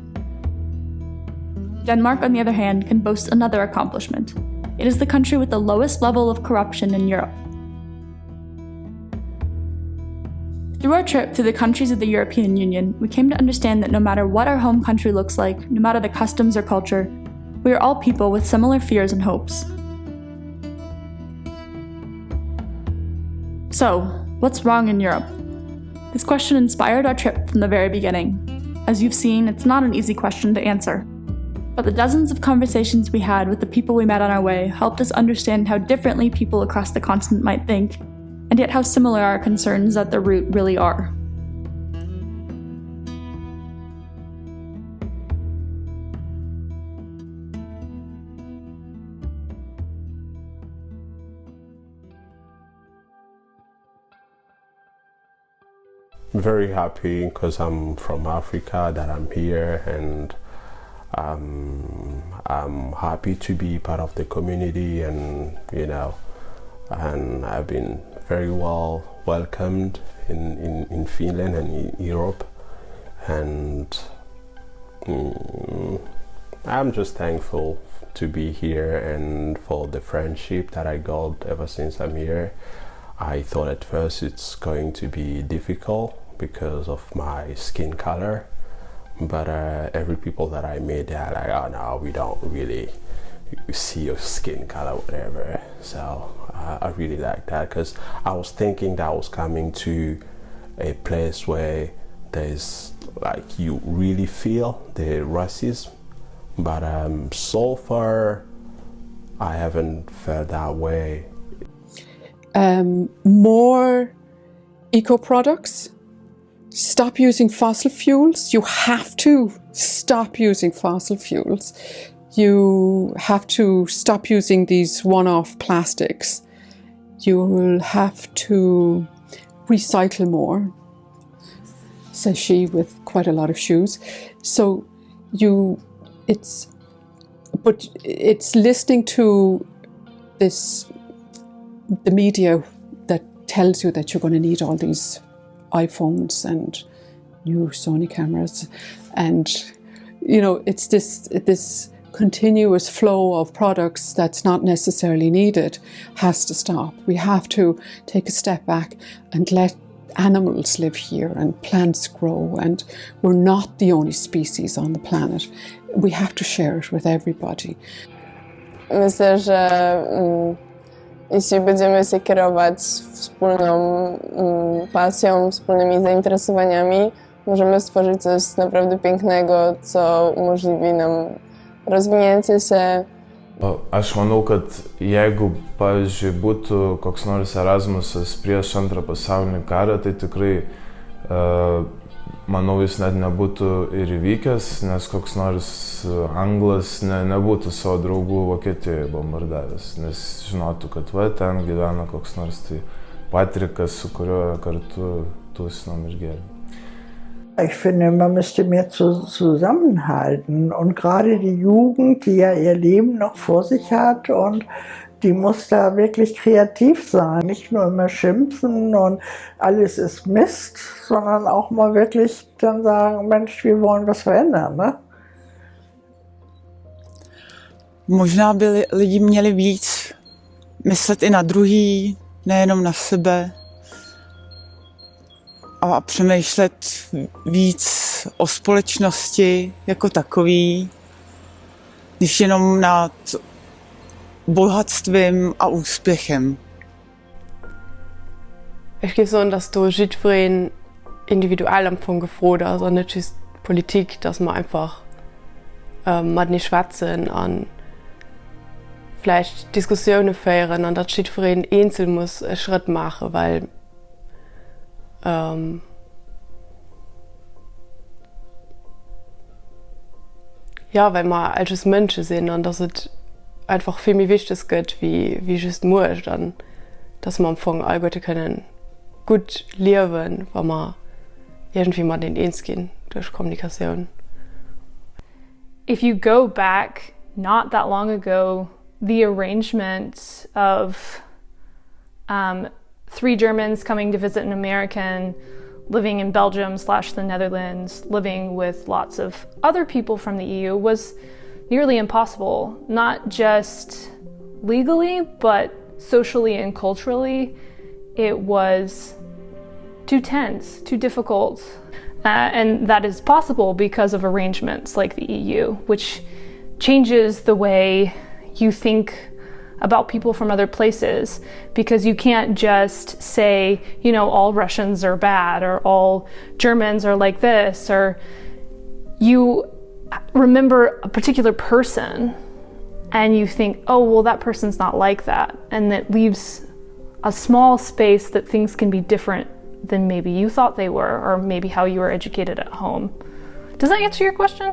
Denmark, on the other hand, can boast another accomplishment. It is the country with the lowest level of corruption in Europe. Through our trip to the countries of the European Union, we came to understand that no matter what our home country looks like, no matter the customs or culture, we are all people with similar fears and hopes. So, what's wrong in Europe? This question inspired our trip from the very beginning. As you've seen, it's not an easy question to answer. But the dozens of conversations we had with the people we met on our way helped us understand how differently people across the continent might think, and yet how similar our concerns at the root really are. Very happy because I'm from Africa, that I'm here, and I'm happy to be part of the community, and and I've been very well welcomed in Finland and in Europe, and I'm just thankful to be here and for the friendship that I got ever since I'm here. I thought at first it's going to be difficult because of my skin color, but every people that I met, they're like, oh no, we don't really see your skin color, whatever. So I really like that, because I was thinking that I was coming to a place where there's like you really feel the racism, but so far I haven't felt that way. More eco products. Stop using fossil fuels. You have to stop using fossil fuels. You have to stop using these one-off plastics. You will have to recycle more, says she with quite a lot of shoes. So it's listening to the media that tells you that you're going to need all these iPhones and new Sony cameras, and it's this continuous flow of products that's not necessarily needed has to stop. We have to take a step back and let animals live here and plants grow, and we're not the only species on the planet. We have to share it with everybody. Myślę, że jeśli będziemy się kierować wspólną pasją, wspólnymi zainteresowaniami, możemy stworzyć coś naprawdę pięknego, co umożliwi nam rozwinięcie się. Aš manau, kad jeigu, pavyzdžiui, būtų koks nors Erasmusas prieš antrą pasaulinį karą, tai tikrai, manau, jis net nebūtų ir įvykęs, nes koks nors anglas nebūtų savo draugų Vokietijoje bombardavęs, nes žinotų, kad ten gyvena koks nors tai Patrikas, su kuriuo kartu tūsinom ir gėrėm. Ich finde, man müsste mehr zusammenhalten, und gerade die Jugend, die ja ihr Leben noch vor sich hat, und die muss da wirklich kreativ sein. Nicht nur immer schimpfen und alles ist Mist, sondern auch mal wirklich dann sagen, Mensch, wir wollen was verändern, ne? Možná by lidi měli víc myslet i na druhý, nejenom na sebe. A přemýšlet víc o společnosti jako takový, než jenom nad bohatstvím a úspěchem. Ich gehe so, dass du Schitfrieden individuell am Anfang gefroht, also nicht ist Politik, dass man einfach mal nicht schwatzen und vielleicht Diskussionen führen und dass Schitfrieden einzeln muss einen Schritt machen, weil weil wir als Menschen sind und dass es einfach viel mehr wichtig geht, wie just muss, dann, dass wir am Anfang all Leute können gut leben, wenn wir irgendwie mal den Eins gehen durch Kommunikation. If you go back not that long ago, the arrangement of 3 Germans coming to visit an American, living in Belgium/the Netherlands, living with lots of other people from the EU was nearly impossible, not just legally, but socially and culturally. It was too tense, too difficult. And that is possible because of arrangements like the EU, which changes the way you think about people from other places, because you can't just say, all Russians are bad or all Germans are like this, or you remember a particular person and you think, oh, well, that person's not like that. And that leaves a small space that things can be different than maybe you thought they were, or maybe how you were educated at home. Does that answer your question?